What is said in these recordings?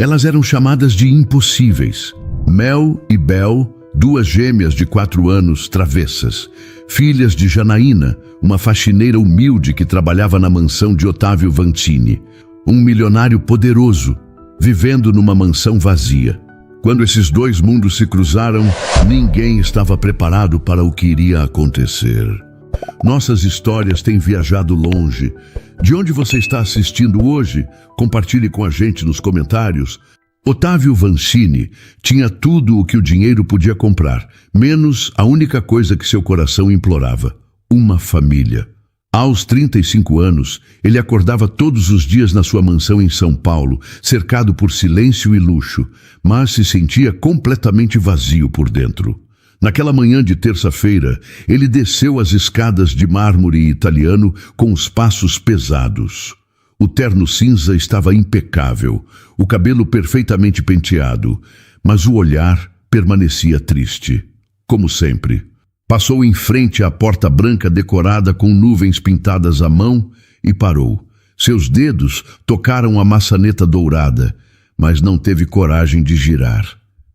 Elas eram chamadas de impossíveis. Mel e Bel, duas gêmeas de 4 anos, travessas, filhas de Janaína, uma faxineira humilde que trabalhava na mansão de Otávio Vantini, um milionário poderoso, vivendo numa mansão vazia. Quando esses dois mundos se cruzaram, ninguém estava preparado para o que iria acontecer. Nossas histórias têm viajado longe. De onde você está assistindo hoje? Compartilhe com a gente nos comentários. Otávio Vantini tinha tudo o que o dinheiro podia comprar, menos a única coisa que seu coração implorava: uma família. Aos 35 anos, ele acordava todos os dias na sua mansão em São Paulo, cercado por silêncio e luxo, mas se sentia completamente vazio por dentro. Naquela manhã de terça-feira, ele desceu as escadas de mármore italiano com os passos pesados. O terno cinza estava impecável, o cabelo perfeitamente penteado, mas o olhar permanecia triste, como sempre. Passou em frente à porta branca decorada com nuvens pintadas à mão e parou. Seus dedos tocaram a maçaneta dourada, mas não teve coragem de girar.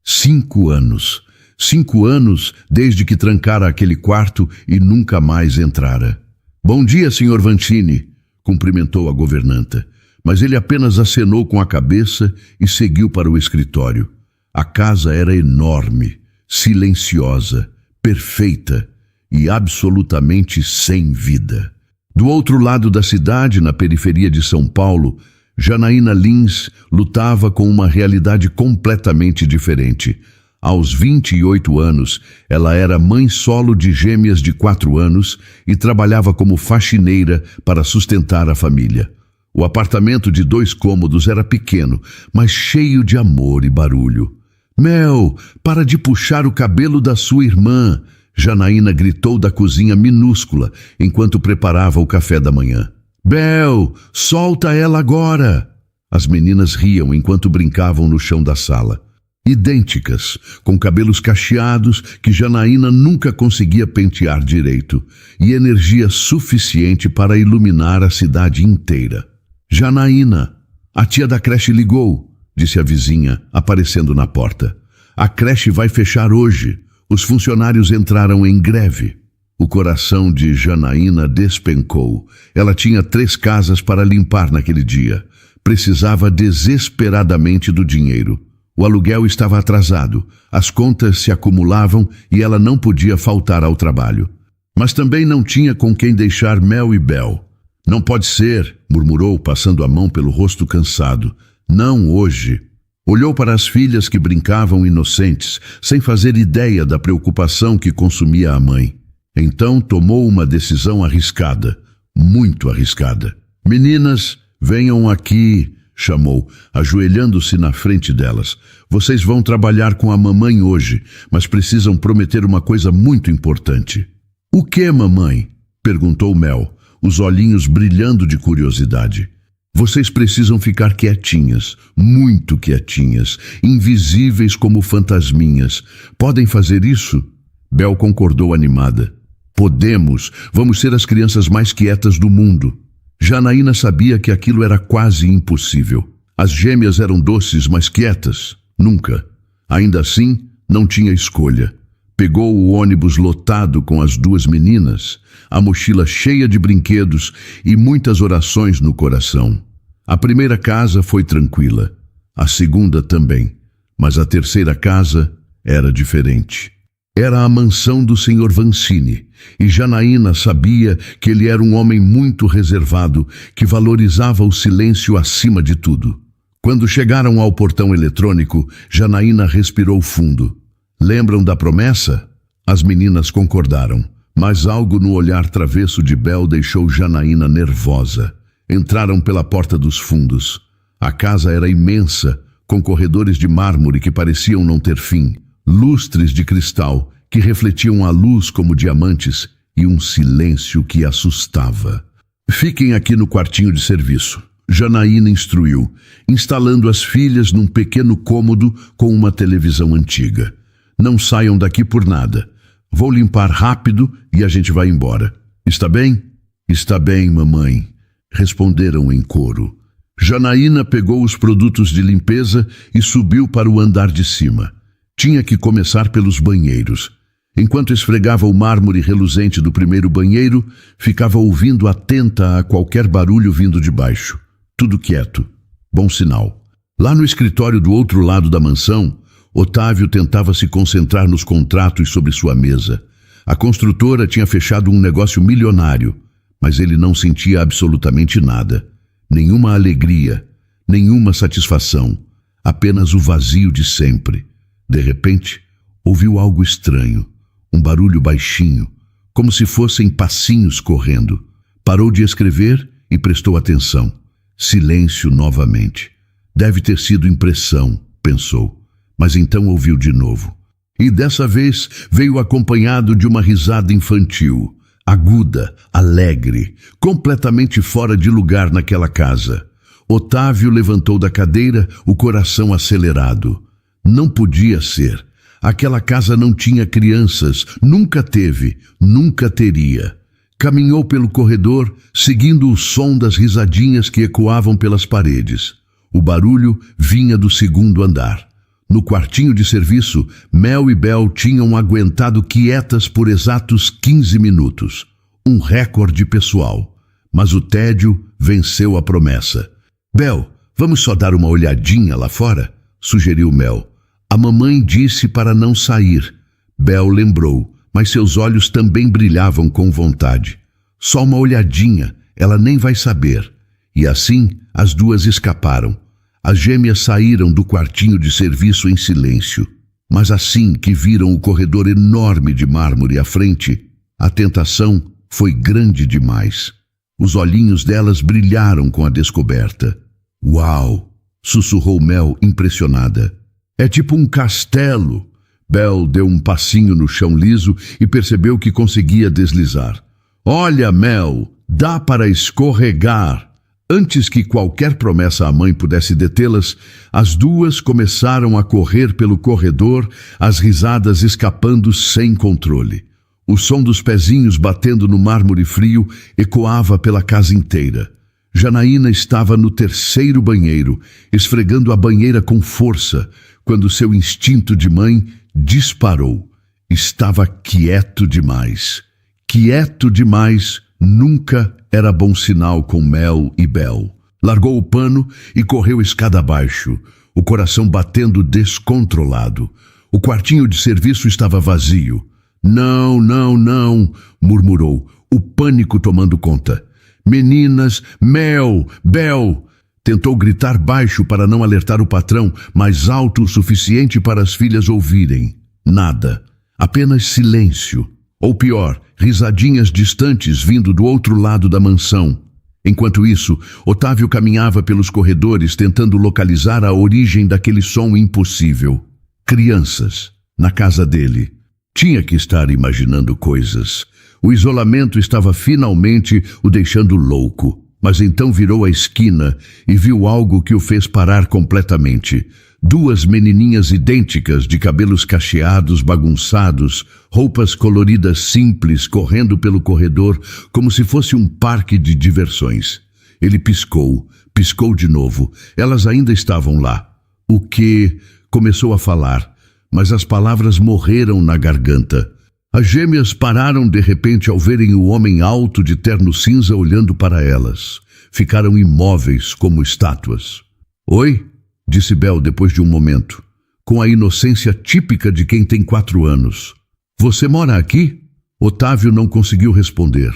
5 anos. 5 anos desde que trancara aquele quarto e nunca mais entrara. "Bom dia, Sr. Vantini", cumprimentou a governanta, mas ele apenas acenou com a cabeça e seguiu para o escritório. A casa era enorme, silenciosa, perfeita e absolutamente sem vida. Do outro lado da cidade, na periferia de São Paulo, Janaína Lins lutava com uma realidade completamente diferente. Aos 28 anos, ela era mãe solo de gêmeas de 4 anos e trabalhava como faxineira para sustentar a família. O apartamento de 2 cômodos era pequeno, mas cheio de amor e barulho. "Mel, para de puxar o cabelo da sua irmã", Janaína gritou da cozinha minúscula enquanto preparava o café da manhã. "Bel, solta ela agora!" As meninas riam enquanto brincavam no chão da sala. Idênticas, com cabelos cacheados que Janaína nunca conseguia pentear direito, e energia suficiente para iluminar a cidade inteira. "Janaína, a tia da creche ligou", disse a vizinha, aparecendo na porta. "A creche vai fechar hoje. Os funcionários entraram em greve." O coração de Janaína despencou. Ela tinha 3 casas para limpar naquele dia. Precisava desesperadamente do dinheiro. O aluguel estava atrasado, as contas se acumulavam e ela não podia faltar ao trabalho. Mas também não tinha com quem deixar Mel e Bel. "Não pode ser", murmurou, passando a mão pelo rosto cansado. "Não hoje." Olhou para as filhas que brincavam inocentes, sem fazer ideia da preocupação que consumia a mãe. Então tomou uma decisão arriscada, muito arriscada. "Meninas, venham aqui", chamou, ajoelhando-se na frente delas. "Vocês vão trabalhar com a mamãe hoje, mas precisam prometer uma coisa muito importante." "O que, mamãe?", perguntou Mel, os olhinhos brilhando de curiosidade. "Vocês precisam ficar quietinhas, muito quietinhas, invisíveis como fantasminhas. Podem fazer isso?" Bel concordou animada. "Podemos, vamos ser as crianças mais quietas do mundo." Janaína sabia que aquilo era quase impossível. As gêmeas eram doces, mas quietas? Nunca. Ainda assim, não tinha escolha. Pegou o ônibus lotado com as 2 meninas, a mochila cheia de brinquedos e muitas orações no coração. A primeira casa foi tranquila, a segunda também, mas a terceira casa era diferente. Era a mansão do Sr. Vantini, e Janaína sabia que ele era um homem muito reservado, que valorizava o silêncio acima de tudo. Quando chegaram ao portão eletrônico, Janaína respirou fundo. "Lembram da promessa?" As meninas concordaram, mas algo no olhar travesso de Bel deixou Janaína nervosa. Entraram pela porta dos fundos. A casa era imensa, com corredores de mármore que pareciam não ter fim, lustres de cristal que refletiam a luz como diamantes e um silêncio que assustava. "Fiquem aqui no quartinho de serviço", Janaína instruiu, instalando as filhas num pequeno cômodo com uma televisão antiga. "Não saiam daqui por nada. Vou limpar rápido e a gente vai embora. Está bem?" "Está bem, mamãe", responderam em coro. Janaína pegou os produtos de limpeza e subiu para o andar de cima. Tinha que começar pelos banheiros. Enquanto esfregava o mármore reluzente do primeiro banheiro, ficava ouvindo atenta a qualquer barulho vindo de baixo. Tudo quieto. Bom sinal. Lá no escritório do outro lado da mansão, Otávio tentava se concentrar nos contratos sobre sua mesa. A construtora tinha fechado um negócio milionário, mas ele não sentia absolutamente nada. Nenhuma alegria, nenhuma satisfação, apenas o vazio de sempre. De repente, ouviu algo estranho, um barulho baixinho, como se fossem passinhos correndo. Parou de escrever e prestou atenção. Silêncio novamente. Deve ter sido impressão, pensou, mas então ouviu de novo. E dessa vez veio acompanhado de uma risada infantil, aguda, alegre, completamente fora de lugar naquela casa. Otávio levantou da cadeira, o coração acelerado. Não podia ser. Aquela casa não tinha crianças, nunca teve, nunca teria. Caminhou pelo corredor, seguindo o som das risadinhas que ecoavam pelas paredes. O barulho vinha do segundo andar. No quartinho de serviço, Mel e Bel tinham aguentado quietas por exatos 15 minutos. Um recorde pessoal. Mas o tédio venceu a promessa. Bel, vamos só dar uma olhadinha lá fora? Sugeriu Mel. A mamãe disse para não sair. Bel lembrou, mas seus olhos também brilhavam com vontade. Só uma olhadinha, ela nem vai saber. E assim, as duas escaparam. As gêmeas saíram do quartinho de serviço em silêncio. Mas assim que viram o corredor enorme de mármore à frente, a tentação foi grande demais. Os olhinhos delas brilharam com a descoberta. Uau! Sussurrou Mel, impressionada. É tipo um castelo. Bel deu um passinho no chão liso e percebeu que conseguia deslizar. Olha, Mel, dá para escorregar. Antes que qualquer promessa à mãe pudesse detê-las, as duas começaram a correr pelo corredor, as risadas escapando sem controle. O som dos pezinhos batendo no mármore frio ecoava pela casa inteira. Janaína estava no terceiro banheiro, esfregando a banheira com força, quando seu instinto de mãe disparou. Estava quieto demais. Quieto demais nunca era bom sinal com Mel e Bel. Largou o pano e correu escada abaixo, o coração batendo descontrolado. O quartinho de serviço estava vazio. Não, não, não, murmurou, o pânico tomando conta. Meninas, Mel, Bel. Tentou gritar baixo para não alertar o patrão, mas alto o suficiente para as filhas ouvirem. Nada. Apenas silêncio. Ou pior, risadinhas distantes vindo do outro lado da mansão. Enquanto isso, Otávio caminhava pelos corredores tentando localizar a origem daquele som impossível. Crianças, na casa dele. Tinha que estar imaginando coisas. O isolamento estava finalmente o deixando louco. Mas então virou a esquina e viu algo que o fez parar completamente. Duas menininhas idênticas, de cabelos cacheados, bagunçados, roupas coloridas simples, correndo pelo corredor como se fosse um parque de diversões. Ele piscou, piscou de novo. Elas ainda estavam lá. O que? Começou a falar, mas as palavras morreram na garganta. As gêmeas pararam de repente ao verem o homem alto de terno cinza olhando para elas. Ficaram imóveis como estátuas. Oi? Disse Bel depois de um momento, com a inocência típica de quem tem 4 anos. Você mora aqui? Otávio não conseguiu responder.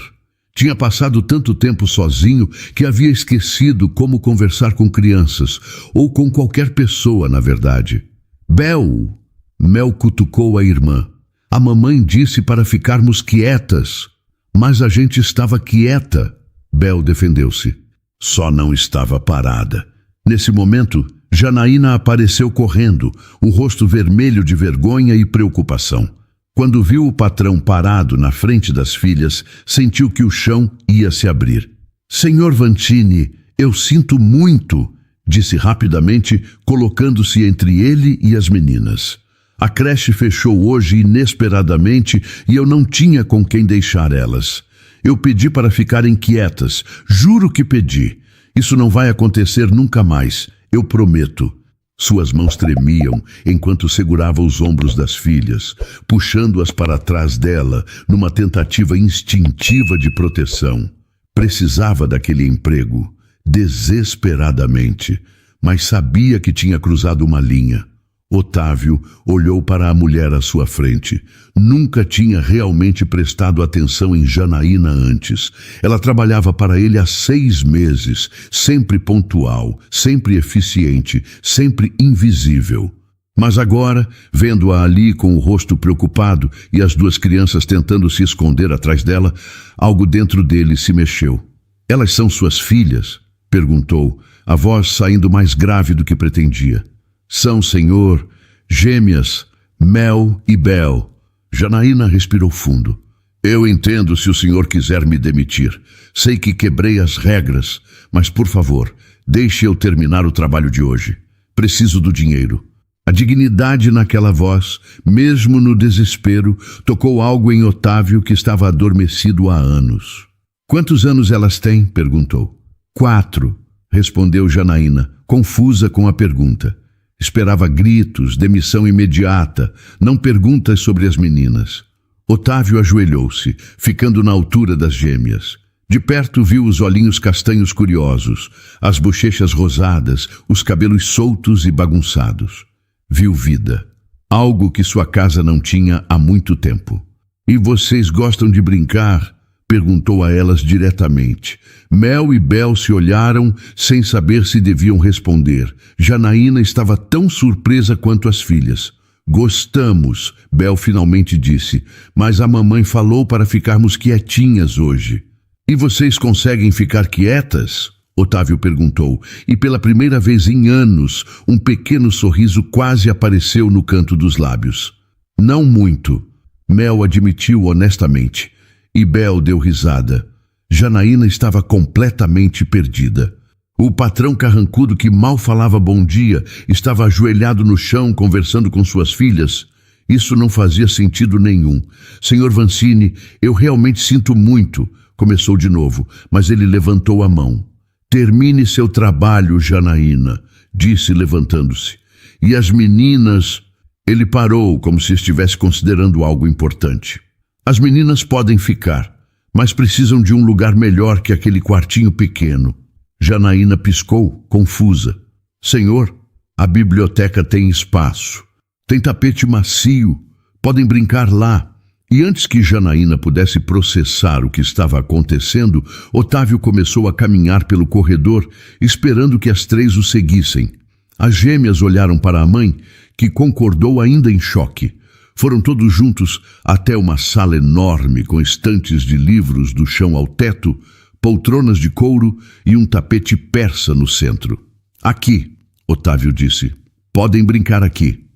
Tinha passado tanto tempo sozinho que havia esquecido como conversar com crianças, ou com qualquer pessoa, na verdade. Bel! Mel cutucou a irmã. A mamãe disse para ficarmos quietas. Mas a gente estava quieta. Bel defendeu-se. Só não estava parada. Nesse momento, Janaína apareceu correndo, o rosto vermelho de vergonha e preocupação. Quando viu o patrão parado na frente das filhas, sentiu que o chão ia se abrir. Senhor Vantini, eu sinto muito, disse rapidamente, colocando-se entre ele e as meninas. A creche fechou hoje inesperadamente e eu não tinha com quem deixar elas. Eu pedi para ficarem quietas, juro que pedi. Isso não vai acontecer nunca mais, eu prometo. Suas mãos tremiam enquanto segurava os ombros das filhas, puxando-as para trás dela numa tentativa instintiva de proteção. Precisava daquele emprego, desesperadamente, mas sabia que tinha cruzado uma linha. Otávio olhou para a mulher à sua frente. Nunca tinha realmente prestado atenção em Janaína antes. Ela trabalhava para ele há 6 meses, sempre pontual, sempre eficiente, sempre invisível. Mas agora, vendo-a ali com o rosto preocupado e as 2 crianças tentando se esconder atrás dela, algo dentro dele se mexeu. "Elas são suas filhas?" perguntou, a voz saindo mais grave do que pretendia. "São, senhor, gêmeas, Mel e Bel." Janaína respirou fundo. "Eu entendo se o senhor quiser me demitir. Sei que quebrei as regras, mas, por favor, deixe eu terminar o trabalho de hoje. Preciso do dinheiro." A dignidade naquela voz, mesmo no desespero, tocou algo em Otávio que estava adormecido há anos. "Quantos anos elas têm?" perguntou. 4, respondeu Janaína, confusa com a pergunta. Esperava gritos, demissão imediata, não perguntas sobre as meninas. Otávio ajoelhou-se, ficando na altura das gêmeas. De perto viu os olhinhos castanhos curiosos, as bochechas rosadas, os cabelos soltos e bagunçados. Viu vida, algo que sua casa não tinha há muito tempo. "E vocês gostam de brincar?" perguntou a elas diretamente. Mel e Bel se olharam sem saber se deviam responder. Janaína estava tão surpresa quanto as filhas. "Gostamos", Bel finalmente disse, "mas a mamãe falou para ficarmos quietinhas hoje." "E vocês conseguem ficar quietas?" Otávio perguntou, e pela primeira vez em anos, um pequeno sorriso quase apareceu no canto dos lábios. "Não muito", Mel admitiu honestamente. E Bel deu risada. Janaína estava completamente perdida. O patrão carrancudo que mal falava bom dia estava ajoelhado no chão conversando com suas filhas. Isso não fazia sentido nenhum. "Senhor Vancini, eu realmente sinto muito", começou de novo, mas ele levantou a mão. "Termine seu trabalho, Janaína", disse levantando-se. "E as meninas..." Ele parou como se estivesse considerando algo importante. "As meninas podem ficar, mas precisam de um lugar melhor que aquele quartinho pequeno." Janaína piscou, confusa. "Senhor, a biblioteca tem espaço. Tem tapete macio. Podem brincar lá." E antes que Janaína pudesse processar o que estava acontecendo, Otávio começou a caminhar pelo corredor, esperando que as 3 o seguissem. As gêmeas olharam para a mãe, que concordou ainda em choque. Foram todos juntos até uma sala enorme com estantes de livros do chão ao teto, poltronas de couro e um tapete persa no centro. "Aqui", Otávio disse. "Podem brincar aqui."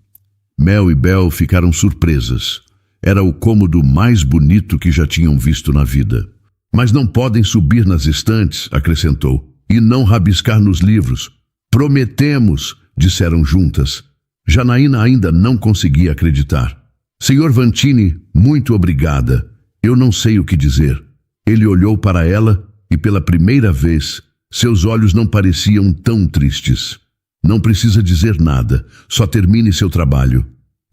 Mel e Bel ficaram surpresas. Era o cômodo mais bonito que já tinham visto na vida. "Mas não podem subir nas estantes", acrescentou, "e não rabiscar nos livros." "Prometemos", disseram juntas. Janaína ainda não conseguia acreditar. "Senhor Vancini, muito obrigada. Eu não sei o que dizer." Ele olhou para ela e pela primeira vez seus olhos não pareciam tão tristes. "Não precisa dizer nada, só termine seu trabalho."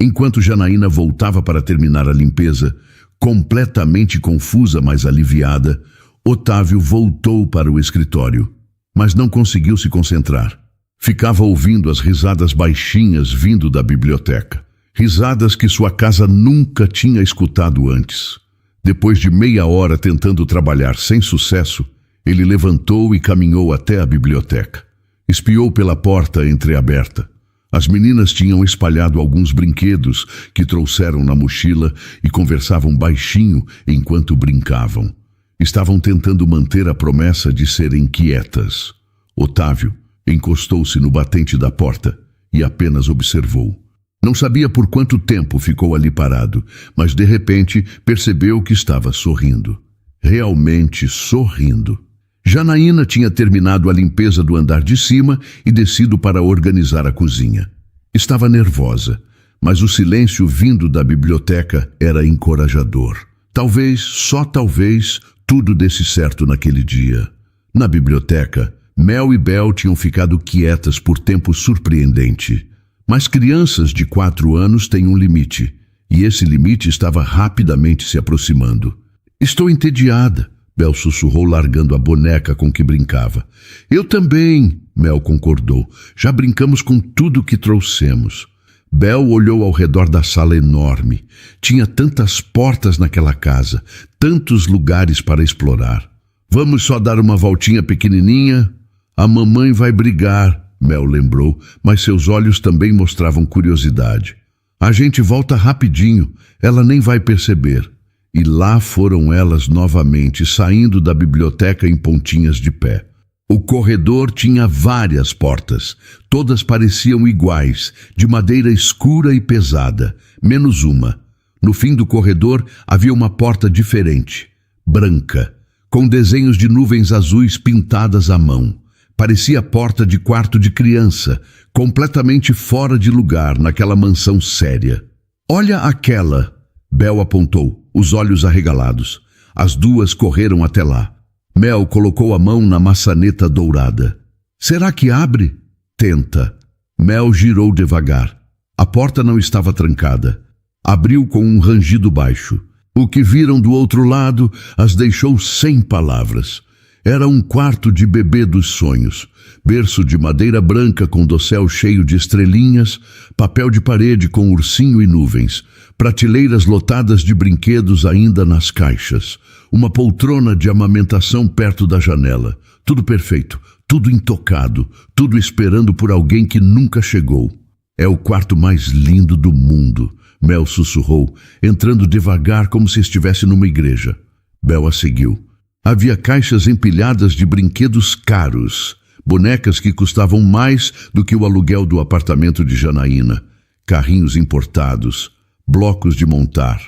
Enquanto Janaína voltava para terminar a limpeza, completamente confusa, mas aliviada, Otávio voltou para o escritório, mas não conseguiu se concentrar. Ficava ouvindo as risadas baixinhas vindo da biblioteca. Risadas que sua casa nunca tinha escutado antes. Depois de meia hora tentando trabalhar sem sucesso, ele levantou e caminhou até a biblioteca. Espiou pela porta entreaberta. As meninas tinham espalhado alguns brinquedos que trouxeram na mochila e conversavam baixinho enquanto brincavam. Estavam tentando manter a promessa de serem quietas. Otávio encostou-se no batente da porta e apenas observou. Não sabia por quanto tempo ficou ali parado, mas de repente percebeu que estava sorrindo. Realmente sorrindo. Janaína tinha terminado a limpeza do andar de cima e descido para organizar a cozinha. Estava nervosa, mas o silêncio vindo da biblioteca era encorajador. Talvez, só talvez, tudo desse certo naquele dia. Na biblioteca, Mel e Bel tinham ficado quietas por tempo surpreendente. Mas crianças de 4 anos têm um limite, e esse limite estava rapidamente se aproximando. Estou entediada, Bel sussurrou, largando a boneca com que brincava. Eu também, Mel concordou. Já brincamos com tudo que trouxemos. Bel olhou ao redor da sala enorme. Tinha tantas portas naquela casa, tantos lugares para explorar. Vamos só dar uma voltinha pequenininha? A mamãe vai brigar, Mel lembrou, mas seus olhos também mostravam curiosidade. A gente volta rapidinho, ela nem vai perceber. E lá foram elas novamente, saindo da biblioteca em pontinhas de pé. O corredor tinha várias portas. Todas pareciam iguais, de madeira escura e pesada, menos uma. No fim do corredor havia uma porta diferente, branca, com desenhos de nuvens azuis pintadas à mão. Parecia a porta de quarto de criança, completamente fora de lugar naquela mansão séria. Olha aquela, Bel apontou, os olhos arregalados. As duas correram até lá. Mel colocou a mão na maçaneta dourada. Será que abre? Tenta. Mel girou devagar. A porta não estava trancada. Abriu com um rangido baixo. O que viram do outro lado as deixou sem palavras. Era um quarto de bebê dos sonhos. Berço de madeira branca com dossel cheio de estrelinhas, papel de parede com ursinho e nuvens, prateleiras lotadas de brinquedos ainda nas caixas, uma poltrona de amamentação perto da janela. Tudo perfeito, tudo intocado, tudo esperando por alguém que nunca chegou. É o quarto mais lindo do mundo, Mel sussurrou, entrando devagar como se estivesse numa igreja. Bel a seguiu. Havia caixas empilhadas de brinquedos caros, bonecas que custavam mais do que o aluguel do apartamento de Janaína, carrinhos importados, blocos de montar,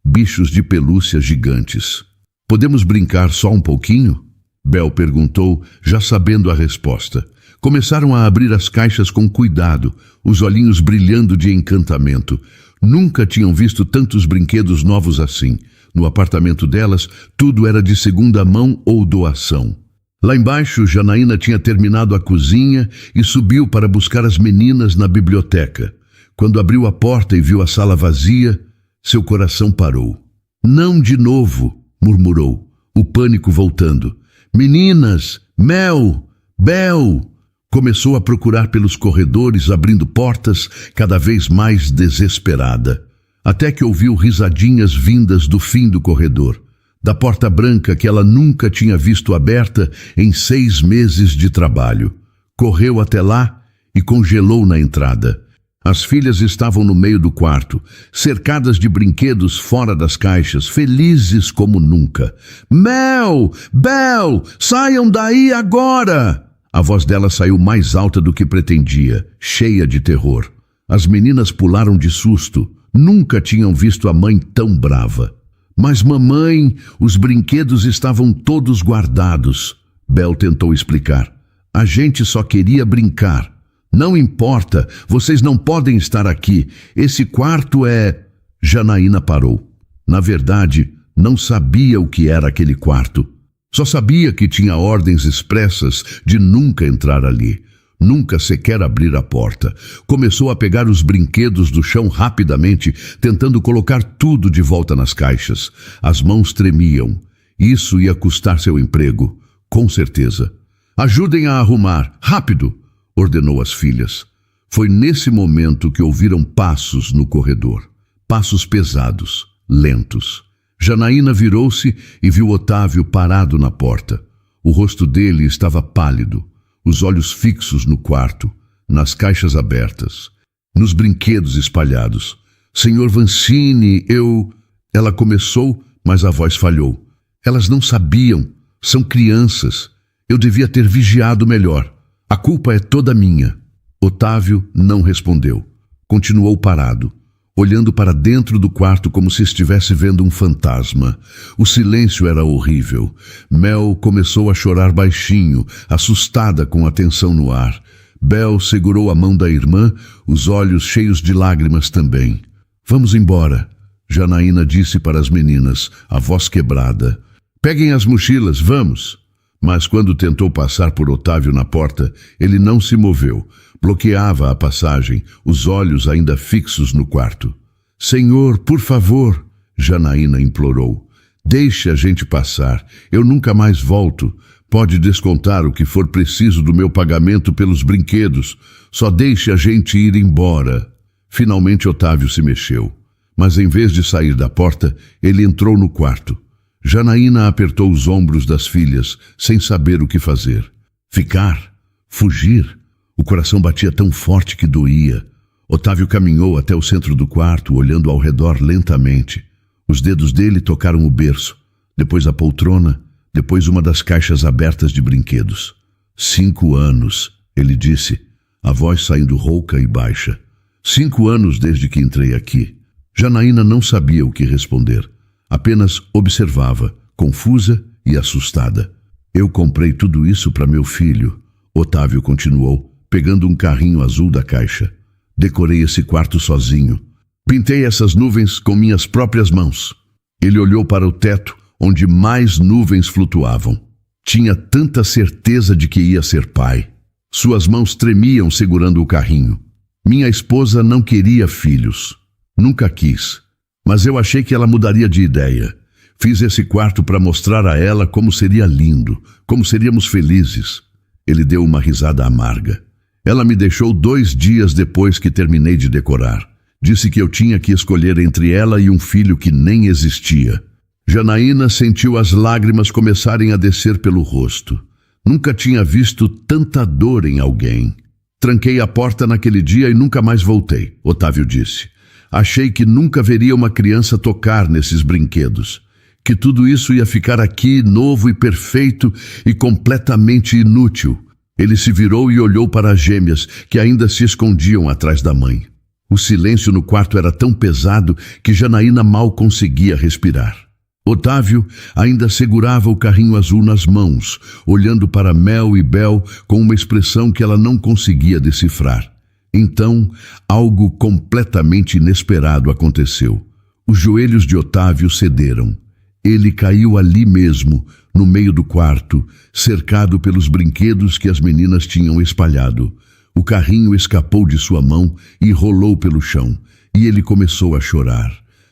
bichos de pelúcia gigantes. Podemos brincar só um pouquinho? Bel perguntou, já sabendo a resposta. Começaram a abrir as caixas com cuidado, os olhinhos brilhando de encantamento. Nunca tinham visto tantos brinquedos novos assim. No apartamento delas, tudo era de segunda mão ou doação. Lá embaixo, Janaína tinha terminado a cozinha e subiu para buscar as meninas na biblioteca. Quando abriu a porta e viu a sala vazia, seu coração parou. Não de novo, murmurou, o pânico voltando. Meninas, Mel, Bel! Começou a procurar pelos corredores, abrindo portas, cada vez mais desesperada. Até que ouviu risadinhas vindas do fim do corredor, da porta branca que ela nunca tinha visto aberta em 6 meses de trabalho. Correu até lá e congelou na entrada. As filhas estavam no meio do quarto, cercadas de brinquedos fora das caixas, felizes como nunca. Mel! Bel! Saiam daí agora! A voz dela saiu mais alta do que pretendia, cheia de terror. As meninas pularam de susto. Nunca tinham visto a mãe tão brava. Mas mamãe, os brinquedos estavam todos guardados. Bel tentou explicar. A gente só queria brincar. Não importa, vocês não podem estar aqui. Esse quarto é... Janaína parou. Na verdade, não sabia o que era aquele quarto. Só sabia que tinha ordens expressas de nunca entrar ali. Nunca sequer abrir a porta. Começou a pegar os brinquedos do chão rapidamente, tentando colocar tudo de volta nas caixas. As mãos tremiam. Isso ia custar seu emprego, com certeza. Ajudem a arrumar, rápido! Ordenou às filhas. Foi nesse momento que ouviram passos no corredor. Passos pesados, lentos. Janaína virou-se e viu Otávio parado na porta. O rosto dele estava pálido. Os olhos fixos no quarto, nas caixas abertas, nos brinquedos espalhados. Senhor Vancini, eu... Ela começou, mas a voz falhou. Elas não sabiam, são crianças. Eu devia ter vigiado melhor. A culpa é toda minha. Otávio não respondeu. Continuou parado, olhando para dentro do quarto como se estivesse vendo um fantasma. O silêncio era horrível. Mel começou a chorar baixinho, assustada com a tensão no ar. Bel segurou a mão da irmã, os olhos cheios de lágrimas também. Vamos embora, Janaína disse para as meninas, a voz quebrada. Peguem as mochilas, vamos. Mas quando tentou passar por Otávio na porta, ele não se moveu, bloqueava a passagem, os olhos ainda fixos no quarto. Senhor, por favor, Janaína implorou. Deixe a gente passar, eu nunca mais volto. Pode descontar o que for preciso do meu pagamento pelos brinquedos. Só deixe a gente ir embora. Finalmente Otávio se mexeu, mas em vez de sair da porta, ele entrou no quarto. Janaína apertou os ombros das filhas, sem saber o que fazer. Ficar? Fugir? O coração batia tão forte que doía. Otávio caminhou até o centro do quarto, olhando ao redor lentamente. Os dedos dele tocaram o berço, depois a poltrona, depois uma das caixas abertas de brinquedos. 5 anos, ele disse, a voz saindo rouca e baixa. 5 anos desde que entrei aqui. Janaína não sabia o que responder. Apenas observava, confusa e assustada. Eu comprei tudo isso para meu filho, Otávio continuou, pegando um carrinho azul da caixa. Decorei esse quarto sozinho. Pintei essas nuvens com minhas próprias mãos. Ele olhou para o teto, onde mais nuvens flutuavam. Tinha tanta certeza de que ia ser pai. Suas mãos tremiam segurando o carrinho. Minha esposa não queria filhos. Nunca quis. Mas eu achei que ela mudaria de ideia. Fiz esse quarto para mostrar a ela como seria lindo, como seríamos felizes. Ele deu uma risada amarga. Ela me deixou 2 dias depois que terminei de decorar. Disse que eu tinha que escolher entre ela e um filho que nem existia. Janaína sentiu as lágrimas começarem a descer pelo rosto. Nunca tinha visto tanta dor em alguém. Tranquei a porta naquele dia e nunca mais voltei, Otávio disse. Achei que nunca veria uma criança tocar nesses brinquedos. Que tudo isso ia ficar aqui, novo e perfeito e completamente inútil. Ele se virou e olhou para as gêmeas, que ainda se escondiam atrás da mãe. O silêncio no quarto era tão pesado que Janaína mal conseguia respirar. Otávio ainda segurava o carrinho azul nas mãos, olhando para Mel e Bel com uma expressão que ela não conseguia decifrar. Então, algo completamente inesperado aconteceu. Os joelhos de Otávio cederam. Ele caiu ali mesmo, no meio do quarto, cercado pelos brinquedos que as meninas tinham espalhado. O carrinho escapou de sua mão e rolou pelo chão, e ele começou a chorar.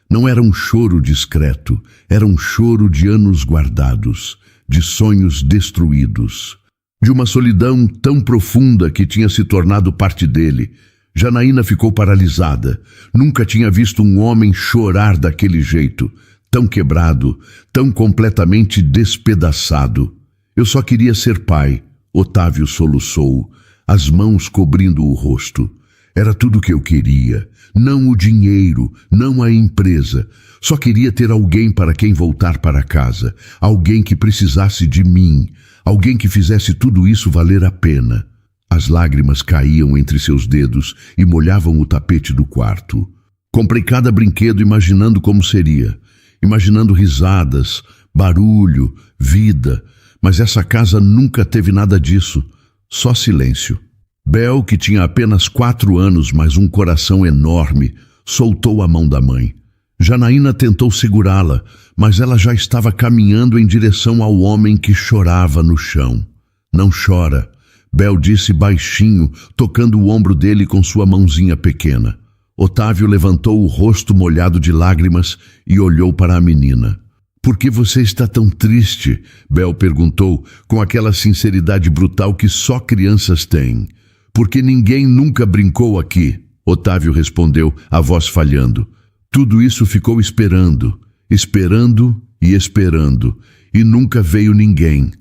Não era um choro discreto, era um choro de anos guardados, de sonhos destruídos. De uma solidão tão profunda que tinha se tornado parte dele. Janaína ficou paralisada. Nunca tinha visto um homem chorar daquele jeito, tão quebrado, tão completamente despedaçado. Eu só queria ser pai, Otávio soluçou, as mãos cobrindo o rosto. Era tudo o que eu queria. Não o dinheiro, não a empresa. Só queria ter alguém para quem voltar para casa. Alguém que precisasse de mim. Alguém que fizesse tudo isso valer a pena. As lágrimas caíam entre seus dedos e molhavam o tapete do quarto. Comprei cada brinquedo imaginando como seria. Imaginando risadas, barulho, vida. Mas essa casa nunca teve nada disso. Só silêncio. Bel, que tinha apenas 4 anos, mas um coração enorme, soltou a mão da mãe. Janaína tentou segurá-la, mas ela já estava caminhando em direção ao homem que chorava no chão. Não chora, Bel disse baixinho, tocando o ombro dele com sua mãozinha pequena. Otávio levantou o rosto molhado de lágrimas e olhou para a menina. Por que você está tão triste? Bel perguntou, com aquela sinceridade brutal que só crianças têm. Porque ninguém nunca brincou aqui, Otávio respondeu, a voz falhando. Tudo isso ficou esperando, esperando e esperando, e nunca veio ninguém.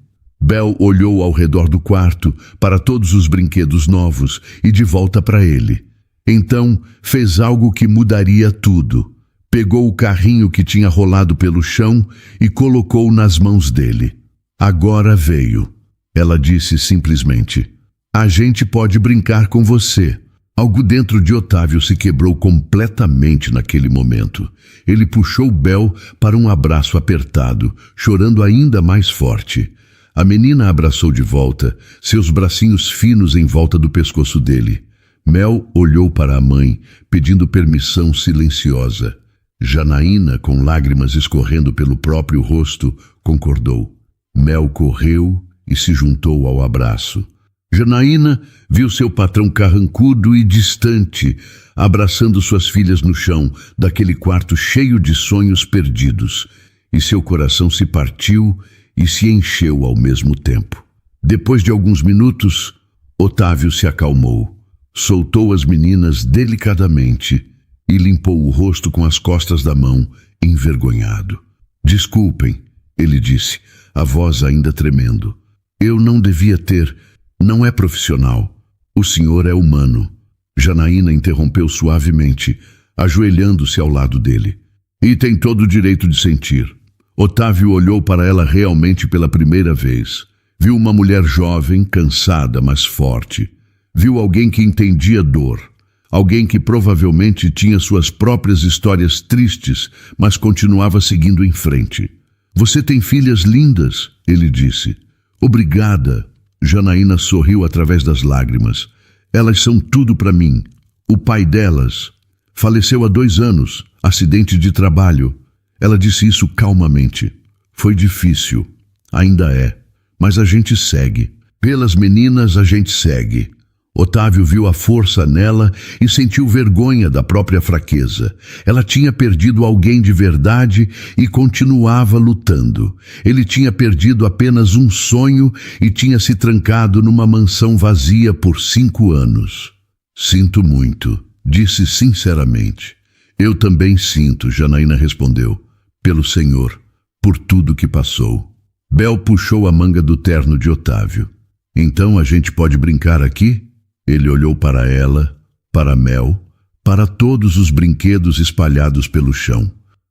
Bel olhou ao redor do quarto, para todos os brinquedos novos, e de volta para ele. Então, fez algo que mudaria tudo. Pegou o carrinho que tinha rolado pelo chão e colocou nas mãos dele. Agora veio, ela disse simplesmente. A gente pode brincar com você. Algo dentro de Otávio se quebrou completamente naquele momento. Ele puxou Bel para um abraço apertado, chorando ainda mais forte. A menina abraçou de volta, seus bracinhos finos em volta do pescoço dele. Mel olhou para a mãe, pedindo permissão silenciosa. Janaína, com lágrimas escorrendo pelo próprio rosto, concordou. Mel correu e se juntou ao abraço. Janaína viu seu patrão carrancudo e distante, abraçando suas filhas no chão daquele quarto cheio de sonhos perdidos, e seu coração se partiu e se encheu ao mesmo tempo. Depois de alguns minutos, Otávio se acalmou, soltou as meninas delicadamente e limpou o rosto com as costas da mão, envergonhado. Desculpem, ele disse, a voz ainda tremendo. Eu não devia ter... Não é profissional. O senhor é humano. Janaína interrompeu suavemente, ajoelhando-se ao lado dele. E tem todo o direito de sentir. Otávio olhou para ela realmente pela primeira vez. Viu uma mulher jovem, cansada, mas forte. Viu alguém que entendia dor. Alguém que provavelmente tinha suas próprias histórias tristes, mas continuava seguindo em frente. Você tem filhas lindas, ele disse. Obrigada. Janaína sorriu através das lágrimas. Elas são tudo para mim. O pai delas faleceu há 2 anos, acidente de trabalho. Ela disse isso calmamente. Foi difícil. Ainda é. Mas a gente segue. Pelas meninas a gente segue. Otávio viu a força nela e sentiu vergonha da própria fraqueza. Ela tinha perdido alguém de verdade e continuava lutando. Ele tinha perdido apenas um sonho e tinha se trancado numa mansão vazia por 5 anos. Sinto muito, disse sinceramente. Eu também sinto, Janaína respondeu. Pelo Senhor, por tudo que passou. Bel puxou a manga do terno de Otávio. Então a gente pode brincar aqui? Ele olhou para ela, para Mel, para todos os brinquedos espalhados pelo chão.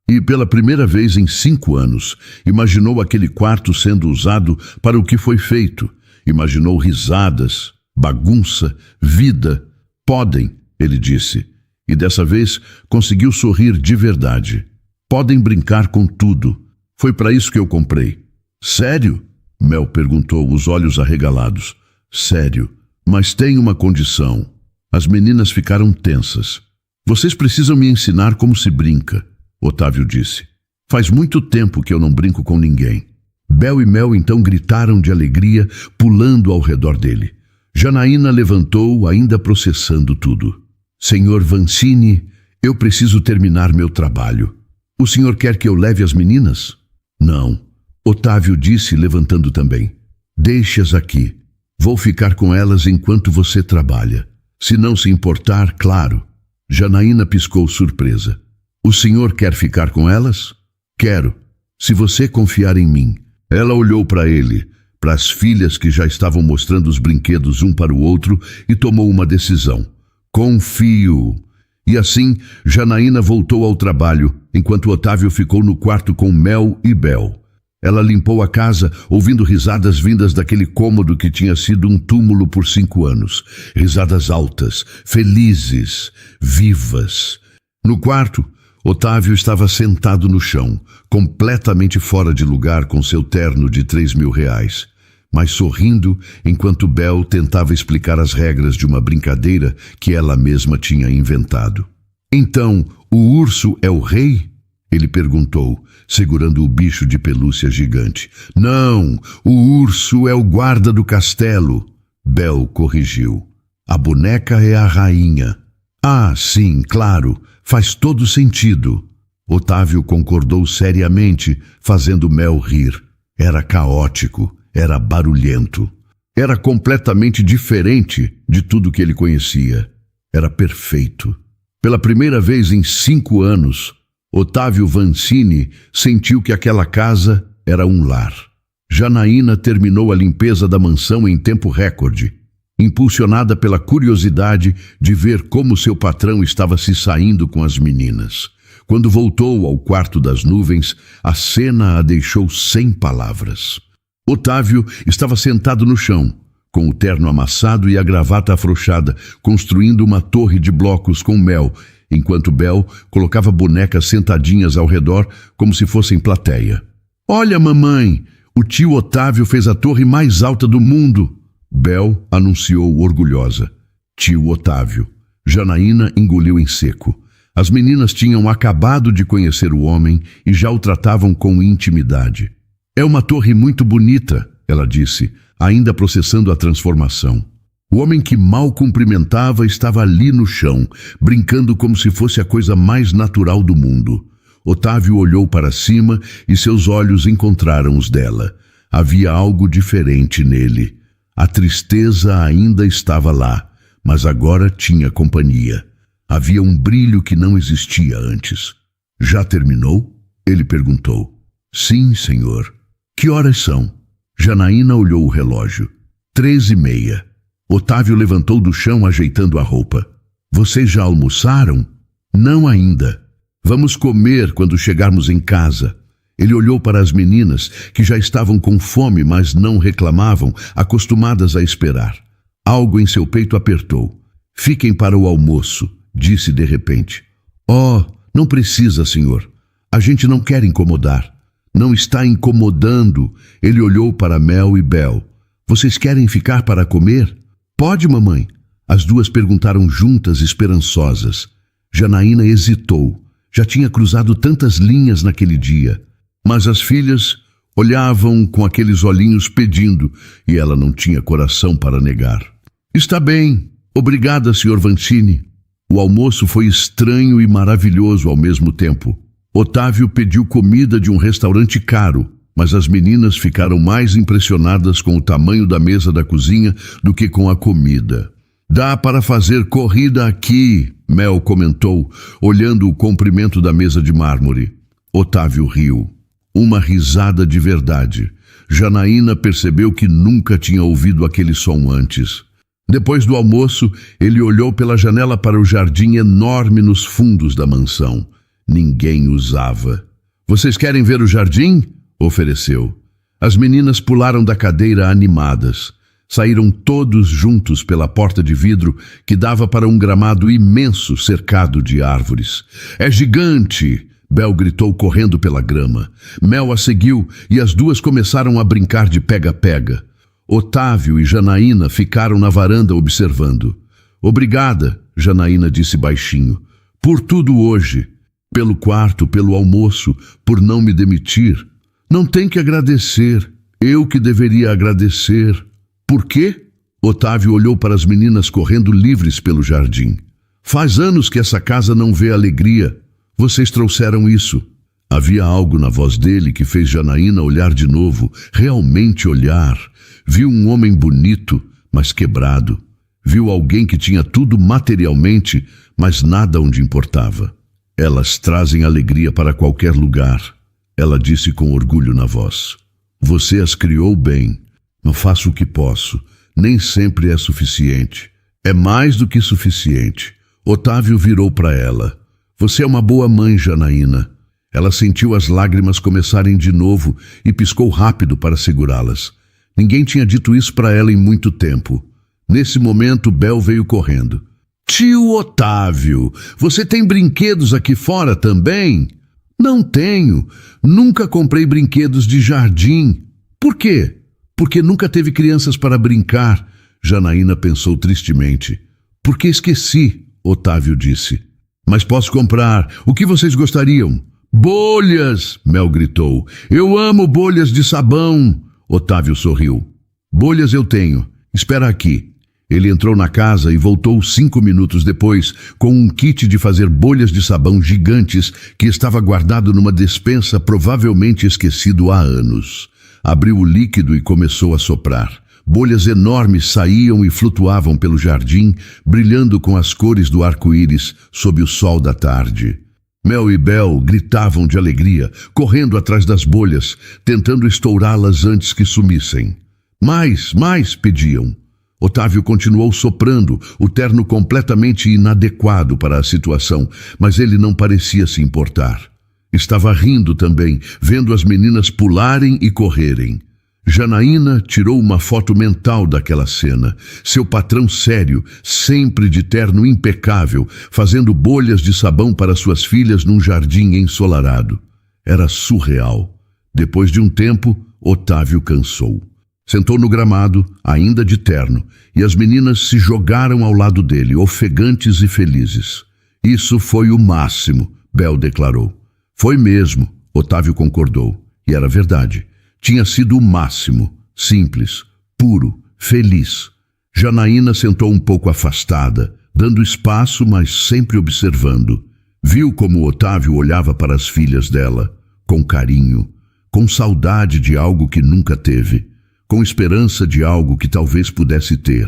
E pela primeira vez em 5 anos, imaginou aquele quarto sendo usado para o que foi feito. Imaginou risadas, bagunça, vida. Podem, ele disse. E dessa vez conseguiu sorrir de verdade. Podem brincar com tudo. Foi para isso que eu comprei. Sério? Mel perguntou, os olhos arregalados. Sério. Mas tem uma condição. As meninas ficaram tensas. Vocês precisam me ensinar como se brinca, Otávio disse. Faz muito tempo que eu não brinco com ninguém. Bel e Mel então gritaram de alegria, pulando ao redor dele. Janaína levantou, ainda processando tudo. Senhor Vancini, eu preciso terminar meu trabalho. O senhor quer que eu leve as meninas? Não. Otávio disse, levantando também. Deixe-as aqui. Vou ficar com elas enquanto você trabalha. Se não se importar, claro. Janaína piscou surpresa. O senhor quer ficar com elas? Quero, se você confiar em mim. Ela olhou para ele, para as filhas que já estavam mostrando os brinquedos um para o outro e tomou uma decisão. Confio. E assim, Janaína voltou ao trabalho, enquanto Otávio ficou no quarto com Mel e Bel. Ela limpou a casa, ouvindo risadas vindas daquele cômodo que tinha sido um túmulo por 5 anos. Risadas altas, felizes, vivas. No quarto, Otávio estava sentado no chão, completamente fora de lugar com seu terno de 3.000 reais, mas sorrindo enquanto Bel tentava explicar as regras de uma brincadeira que ela mesma tinha inventado. Então, o urso é o rei? Ele perguntou, segurando o bicho de pelúcia gigante. Não, o urso é o guarda do castelo. Bel corrigiu. A boneca é a rainha. Ah, sim, claro, faz todo sentido. Otávio concordou seriamente, fazendo Mel rir. Era caótico, era barulhento. Era completamente diferente de tudo que ele conhecia. Era perfeito. Pela primeira vez em 5 anos, Otávio Vancini sentiu que aquela casa era um lar. Janaína terminou a limpeza da mansão em tempo recorde, impulsionada pela curiosidade de ver como seu patrão estava se saindo com as meninas. Quando voltou ao quarto das nuvens, a cena a deixou sem palavras. Otávio estava sentado no chão, com o terno amassado e a gravata afrouxada, construindo uma torre de blocos com Mel, enquanto Bel colocava bonecas sentadinhas ao redor como se fossem plateia. Olha, mamãe, o tio Otávio fez a torre mais alta do mundo, Bel anunciou orgulhosa. Tio Otávio. Janaína engoliu em seco. As meninas tinham acabado de conhecer o homem e já o tratavam com intimidade. É uma torre muito bonita, ela disse, ainda processando a transformação. O homem que mal cumprimentava estava ali no chão, brincando como se fosse a coisa mais natural do mundo. Otávio olhou para cima e seus olhos encontraram os dela. Havia algo diferente nele. A tristeza ainda estava lá, mas agora tinha companhia. Havia um brilho que não existia antes. Já terminou? Ele perguntou. Sim, senhor. Que horas são? Janaína olhou o relógio. 3:30. Otávio levantou do chão ajeitando a roupa. Vocês já almoçaram? Não ainda. Vamos comer quando chegarmos em casa. Ele olhou para as meninas, que já estavam com fome, mas não reclamavam, acostumadas a esperar. Algo em seu peito apertou. Fiquem para o almoço, disse de repente. Oh, não precisa, senhor. A gente não quer incomodar. Não está incomodando. Ele olhou para Mel e Bel. Vocês querem ficar para comer? Pode, mamãe? As duas perguntaram juntas, esperançosas. Janaína hesitou. Já tinha cruzado tantas linhas naquele dia. Mas as filhas olhavam com aqueles olhinhos pedindo, e ela não tinha coração para negar. Está bem. Obrigada, Sr. Vancini. O almoço foi estranho e maravilhoso ao mesmo tempo. Otávio pediu comida de um restaurante caro, mas as meninas ficaram mais impressionadas com o tamanho da mesa da cozinha do que com a comida. Dá para fazer corrida aqui, Mel comentou, olhando o comprimento da mesa de mármore. Otávio riu. Uma risada de verdade. Janaína percebeu que nunca tinha ouvido aquele som antes. Depois do almoço, ele olhou pela janela para o jardim enorme nos fundos da mansão. Ninguém usava. Vocês querem ver o jardim? Ofereceu. As meninas pularam da cadeira animadas. Saíram todos juntos pela porta de vidro que dava para um gramado imenso cercado de árvores. É gigante! Bel gritou correndo pela grama. Mel a seguiu e as duas começaram a brincar de pega-pega. Otávio e Janaína ficaram na varanda observando. Obrigada, Janaína disse baixinho, por tudo hoje. Pelo quarto, pelo almoço, por não me demitir. Não tem que agradecer. Eu que deveria agradecer. Por quê? Otávio olhou para as meninas correndo livres pelo jardim. Faz anos que essa casa não vê alegria. Vocês trouxeram isso. Havia algo na voz dele que fez Janaína olhar de novo, realmente olhar. Viu um homem bonito, mas quebrado. Viu alguém que tinha tudo materialmente, mas nada onde importava. Elas trazem alegria para qualquer lugar, ela disse com orgulho na voz. Você as criou bem. Não faço o que posso. Nem sempre é suficiente. É mais do que suficiente. Otávio virou para ela. Você é uma boa mãe, Janaína. Ela sentiu as lágrimas começarem de novo e piscou rápido para segurá-las. Ninguém tinha dito isso para ela em muito tempo. Nesse momento, Bel veio correndo. Tio Otávio, você tem brinquedos aqui fora também? Não tenho. Nunca comprei brinquedos de jardim. Por quê? Porque nunca teve crianças para brincar. Janaína pensou tristemente. Porque esqueci, Otávio disse. Mas posso comprar. O que vocês gostariam? Bolhas, Mel gritou. Eu amo bolhas de sabão. Otávio sorriu. Bolhas eu tenho. Espera aqui. Ele entrou na casa e voltou 5 minutos depois com um kit de fazer bolhas de sabão gigantes que estava guardado numa despensa provavelmente esquecido há anos. Abriu o líquido e começou a soprar. Bolhas enormes saíam e flutuavam pelo jardim, brilhando com as cores do arco-íris sob o sol da tarde. Mel e Bel gritavam de alegria, correndo atrás das bolhas, tentando estourá-las antes que sumissem. Mais, pediam. Otávio continuou soprando, o terno completamente inadequado para a situação, mas ele não parecia se importar. Estava rindo também, vendo as meninas pularem e correrem. Janaína tirou uma foto mental daquela cena. Seu patrão sério, sempre de terno impecável, fazendo bolhas de sabão para suas filhas num jardim ensolarado. Era surreal. Depois de um tempo, Otávio cansou. Sentou no gramado, ainda de terno, e as meninas se jogaram ao lado dele, ofegantes e felizes. Isso foi o máximo, Bel declarou. Foi mesmo, Otávio concordou. E era verdade. Tinha sido o máximo, simples, puro, feliz. Janaína sentou um pouco afastada, dando espaço, mas sempre observando. Viu como Otávio olhava para as filhas dela, com carinho, com saudade de algo que nunca teve, com esperança de algo que talvez pudesse ter.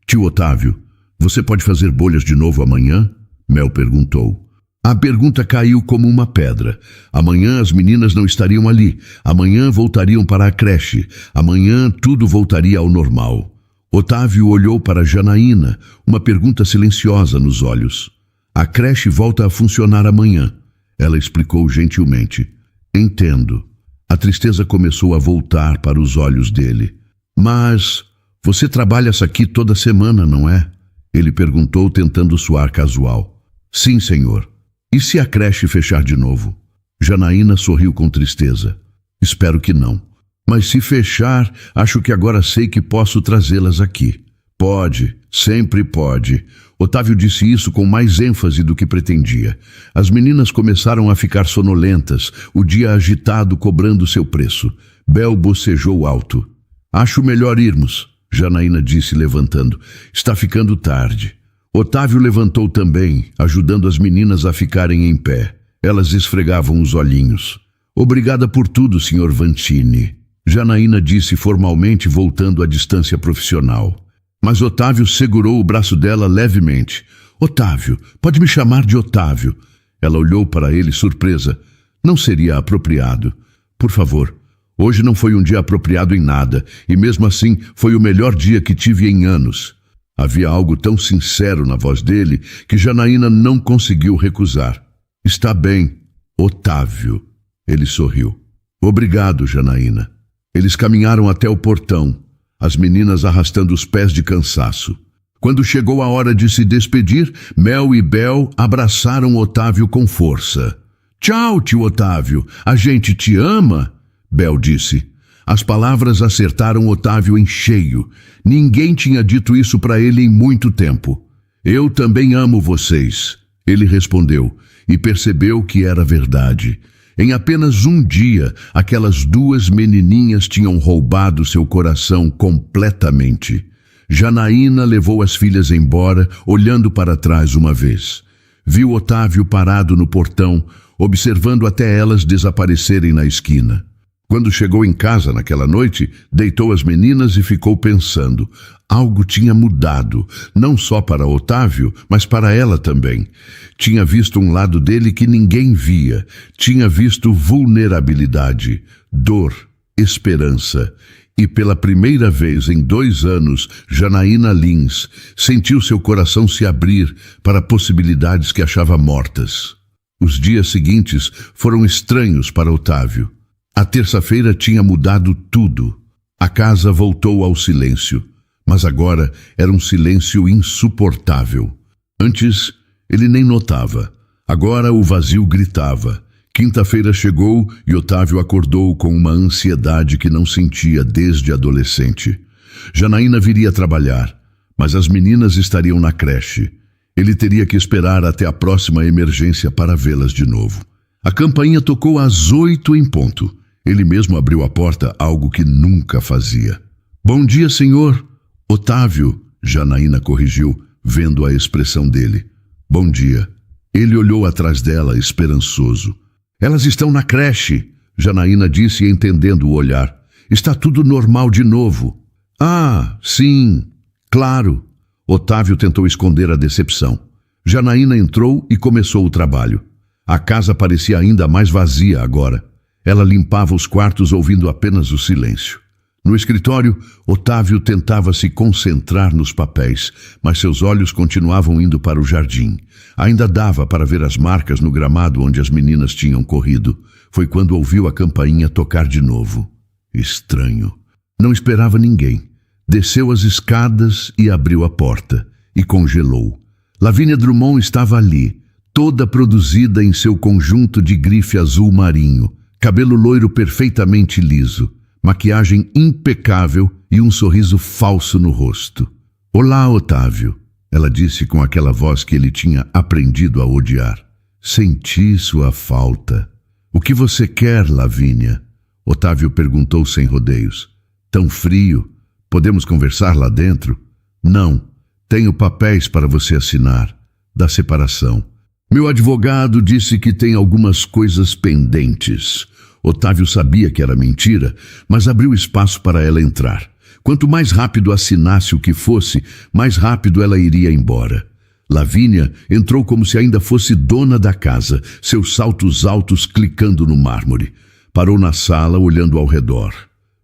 Tio Otávio, você pode fazer bolhas de novo amanhã? Mel perguntou. A pergunta caiu como uma pedra. Amanhã as meninas não estariam ali. Amanhã voltariam para a creche. Amanhã tudo voltaria ao normal. Otávio olhou para Janaína, uma pergunta silenciosa nos olhos. A creche volta a funcionar amanhã, ela explicou gentilmente. Entendo. A tristeza começou a voltar para os olhos dele. Mas você trabalha aqui toda semana, não é? Ele perguntou, tentando soar casual. Sim, senhor. E se a creche fechar de novo? Janaína sorriu com tristeza. Espero que não. Mas se fechar, acho que agora sei que posso trazê-las aqui. Pode, sempre pode. Otávio disse isso com mais ênfase do que pretendia. As meninas começaram a ficar sonolentas, o dia agitado cobrando seu preço. Bel bocejou alto. Acho melhor irmos, Janaína disse levantando. Está ficando tarde. Otávio levantou também, ajudando as meninas a ficarem em pé. Elas esfregavam os olhinhos. Obrigada por tudo, Sr. Vantini. Janaína disse formalmente, voltando à distância profissional. Mas Otávio segurou o braço dela levemente. Otávio, pode me chamar de Otávio. Ela olhou para ele surpresa. Não seria apropriado. Por favor. Hoje não foi um dia apropriado em nada, e mesmo assim foi o melhor dia que tive em anos. Havia algo tão sincero na voz dele que Janaína não conseguiu recusar. Está bem, Otávio. Ele sorriu. Obrigado, Janaína. Eles caminharam até o portão, as meninas arrastando os pés de cansaço. Quando chegou a hora de se despedir, Mel e Bel abraçaram Otávio com força. Tchau, tio Otávio, a gente te ama, Bel disse. As palavras acertaram Otávio em cheio. Ninguém tinha dito isso para ele em muito tempo. Eu também amo vocês, ele respondeu, e percebeu que era verdade. Em apenas um dia, aquelas duas menininhas tinham roubado seu coração completamente. Janaína levou as filhas embora, olhando para trás uma vez. Viu Otávio parado no portão, observando até elas desaparecerem na esquina. Quando chegou em casa naquela noite, deitou as meninas e ficou pensando. Algo tinha mudado, não só para Otávio, mas para ela também. Tinha visto um lado dele que ninguém via. Tinha visto vulnerabilidade, dor, esperança. E pela primeira vez em 2 anos, Janaína Lins sentiu seu coração se abrir para possibilidades que achava mortas. Os dias seguintes foram estranhos para Otávio. A terça-feira tinha mudado tudo. A casa voltou ao silêncio, mas agora era um silêncio insuportável. Antes, ele nem notava. Agora o vazio gritava. Quinta-feira chegou e Otávio acordou com uma ansiedade que não sentia desde adolescente. Janaína viria trabalhar, mas as meninas estariam na creche. Ele teria que esperar até a próxima emergência para vê-las de novo. A campainha tocou às 8 em ponto. Ele mesmo abriu a porta, algo que nunca fazia. Bom dia, senhor. Otávio, Janaína corrigiu, vendo a expressão dele. Bom dia. Ele olhou atrás dela, esperançoso. Elas estão na creche, Janaína disse, entendendo o olhar. Está tudo normal de novo. Ah, sim, claro. Otávio tentou esconder a decepção. Janaína entrou e começou o trabalho. A casa parecia ainda mais vazia agora. Ela limpava os quartos ouvindo apenas o silêncio. No escritório, Otávio tentava se concentrar nos papéis, mas seus olhos continuavam indo para o jardim. Ainda dava para ver as marcas no gramado onde as meninas tinham corrido. Foi quando ouviu a campainha tocar de novo. Estranho. Não esperava ninguém. Desceu as escadas e abriu a porta. E congelou. Lavínia Drummond estava ali, toda produzida em seu conjunto de grife azul marinho. Cabelo loiro perfeitamente liso, maquiagem impecável e um sorriso falso no rosto. Olá, Otávio, ela disse com aquela voz que ele tinha aprendido a odiar. Senti sua falta. O que você quer, Lavínia? Otávio perguntou sem rodeios. Tão frio? Podemos conversar lá dentro? Não. Tenho papéis para você assinar. Da separação. Meu advogado disse que tem algumas coisas pendentes. Otávio sabia que era mentira, mas abriu espaço para ela entrar. Quanto mais rápido assinasse o que fosse, mais rápido ela iria embora. Lavínia entrou como se ainda fosse dona da casa, seus saltos altos clicando no mármore. Parou na sala, olhando ao redor.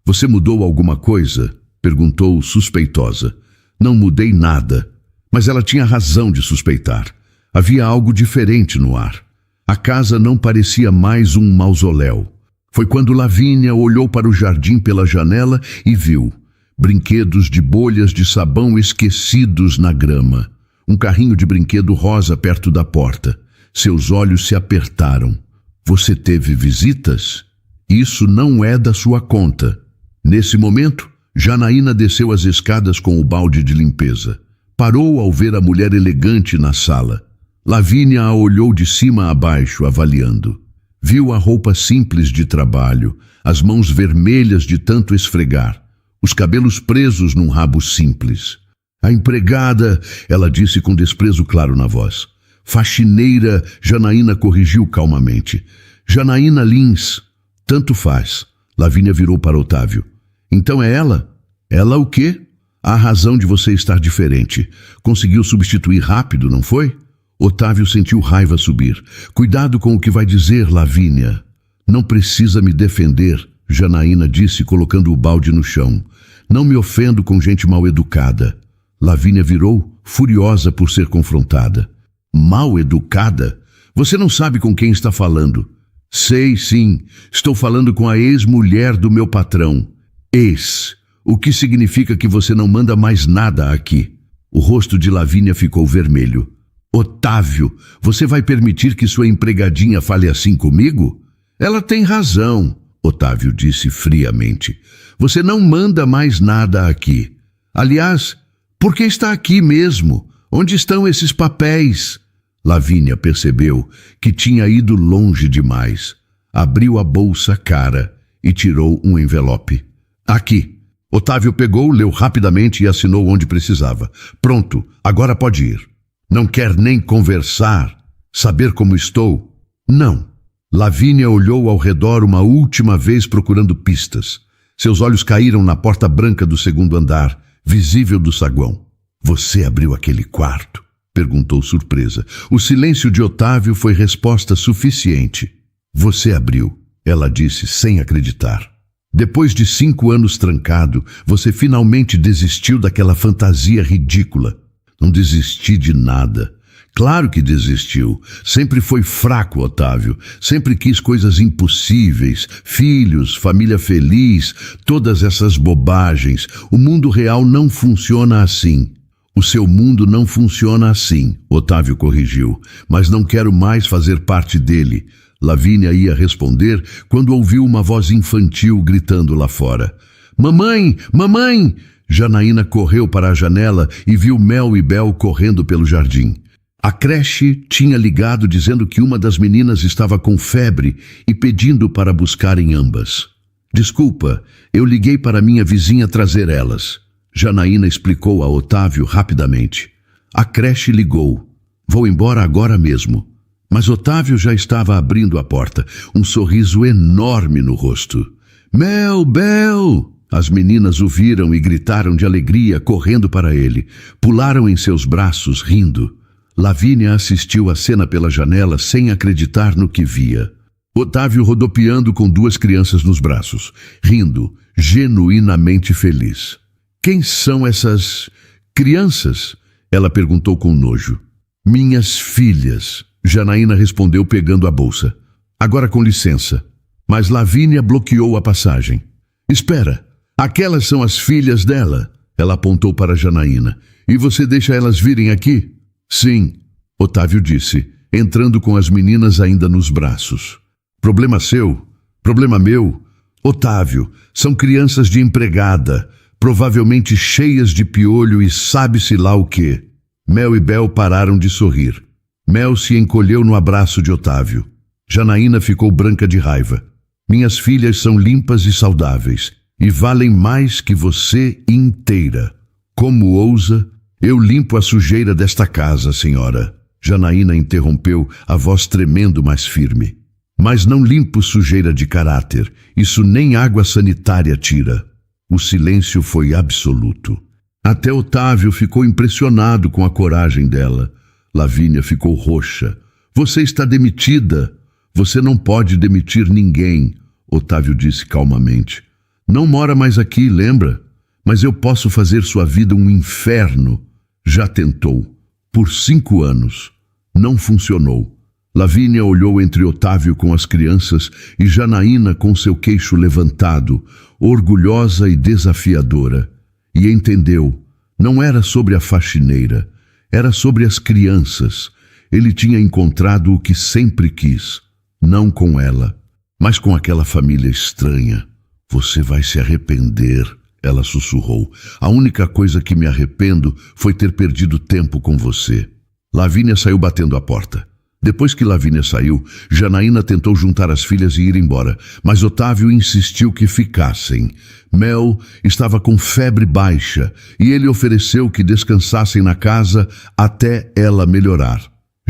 Você mudou alguma coisa? Perguntou suspeitosa. Não mudei nada. Mas ela tinha razão de suspeitar. Havia algo diferente no ar. A casa não parecia mais um mausoléu. Foi quando Lavínia olhou para o jardim pela janela e viu brinquedos de bolhas de sabão esquecidos na grama. Um carrinho de brinquedo rosa perto da porta. Seus olhos se apertaram. Você teve visitas? Isso não é da sua conta. Nesse momento, Janaína desceu as escadas com o balde de limpeza. Parou ao ver a mulher elegante na sala. Lavínia a olhou de cima a baixo, avaliando. Viu a roupa simples de trabalho, as mãos vermelhas de tanto esfregar, os cabelos presos num rabo simples. A empregada, ela disse com desprezo claro na voz. Faxineira, Janaína corrigiu calmamente. Janaína Lins. Tanto faz. Lavínia virou para Otávio. Então é ela? Ela o quê? Há razão de você estar diferente. Conseguiu substituir rápido, não foi? Otávio sentiu raiva subir. Cuidado com o que vai dizer, Lavínia. Não precisa me defender, Janaína disse, colocando o balde no chão. Não me ofendo com gente mal educada. Lavínia virou, furiosa por ser confrontada. Mal educada? Você não sabe com quem está falando. Sei, sim. Estou falando com a ex-mulher do meu patrão. Ex. O que significa que você não manda mais nada aqui. O rosto de Lavínia ficou vermelho. Otávio, você vai permitir que sua empregadinha fale assim comigo? Ela tem razão, Otávio disse friamente. Você não manda mais nada aqui. Aliás, por que está aqui mesmo? Onde estão esses papéis? Lavínia percebeu que tinha ido longe demais. Abriu a bolsa cara e tirou um envelope. Aqui. Otávio pegou, leu rapidamente e assinou onde precisava. Pronto, agora pode ir. Não quer nem conversar? Saber como estou? Não. Lavínia olhou ao redor uma última vez procurando pistas. Seus olhos caíram na porta branca do segundo andar, visível do saguão. Você abriu aquele quarto? Perguntou surpresa. O silêncio de Otávio foi resposta suficiente. Você abriu, ela disse sem acreditar. Depois de 5 anos trancado, você finalmente desistiu daquela fantasia ridícula. Não desisti de nada. Claro que desistiu. Sempre foi fraco, Otávio. Sempre quis coisas impossíveis. Filhos, família feliz, todas essas bobagens. O mundo real não funciona assim. O seu mundo não funciona assim, Otávio corrigiu. Mas não quero mais fazer parte dele. Lavínia ia responder quando ouviu uma voz infantil gritando lá fora. Mamãe! Mamãe! Janaína correu para a janela e viu Mel e Bel correndo pelo jardim. A creche tinha ligado dizendo que uma das meninas estava com febre e pedindo para buscarem ambas. Desculpa, eu liguei para minha vizinha trazer elas. Janaína explicou a Otávio rapidamente. A creche ligou. Vou embora agora mesmo. Mas Otávio já estava abrindo a porta, um sorriso enorme no rosto. Mel, Bel! As meninas o viram e gritaram de alegria, correndo para ele. Pularam em seus braços, rindo. Lavínia assistiu a cena pela janela sem acreditar no que via. Otávio rodopiando com 2 crianças nos braços, rindo, genuinamente feliz. Quem são essas crianças? Ela perguntou com nojo. Minhas filhas, Janaína respondeu pegando a bolsa. Agora com licença. Mas Lavínia bloqueou a passagem. Espera. Aquelas são as filhas dela, ela apontou para Janaína. E você deixa elas virem aqui? Sim, Otávio disse, entrando com as meninas ainda nos braços. Problema seu? Problema meu? Otávio, são crianças de empregada, provavelmente cheias de piolho e sabe-se lá o quê. Mel e Bel pararam de sorrir. Mel se encolheu no abraço de Otávio. Janaína ficou branca de raiva. Minhas filhas são limpas e saudáveis. e valem mais que você inteira. Como ousa? Eu limpo a sujeira desta casa, senhora. Janaína interrompeu, a voz tremendo, mas firme. Mas não limpo sujeira de caráter, isso nem água sanitária tira. O silêncio foi absoluto. Até Otávio ficou impressionado com a coragem dela. Lavínia ficou roxa. Você está demitida. Você não pode demitir ninguém, Otávio disse calmamente. Não mora mais aqui, lembra? Mas eu posso fazer sua vida um inferno. Já tentou. Por 5 anos. Não funcionou. Lavínia olhou entre Otávio com as crianças e Janaína com seu queixo levantado, orgulhosa e desafiadora. E entendeu. Não era sobre a faxineira. Era sobre as crianças. Ele tinha encontrado o que sempre quis. Não com ela, mas com aquela família estranha. Você vai se arrepender, ela sussurrou. A única coisa que me arrependo foi ter perdido tempo com você. Lavínia saiu batendo a porta. Depois que Lavínia saiu, Janaína tentou juntar as filhas e ir embora, mas Otávio insistiu que ficassem. Mel estava com febre baixa e ele ofereceu que descansassem na casa até ela melhorar.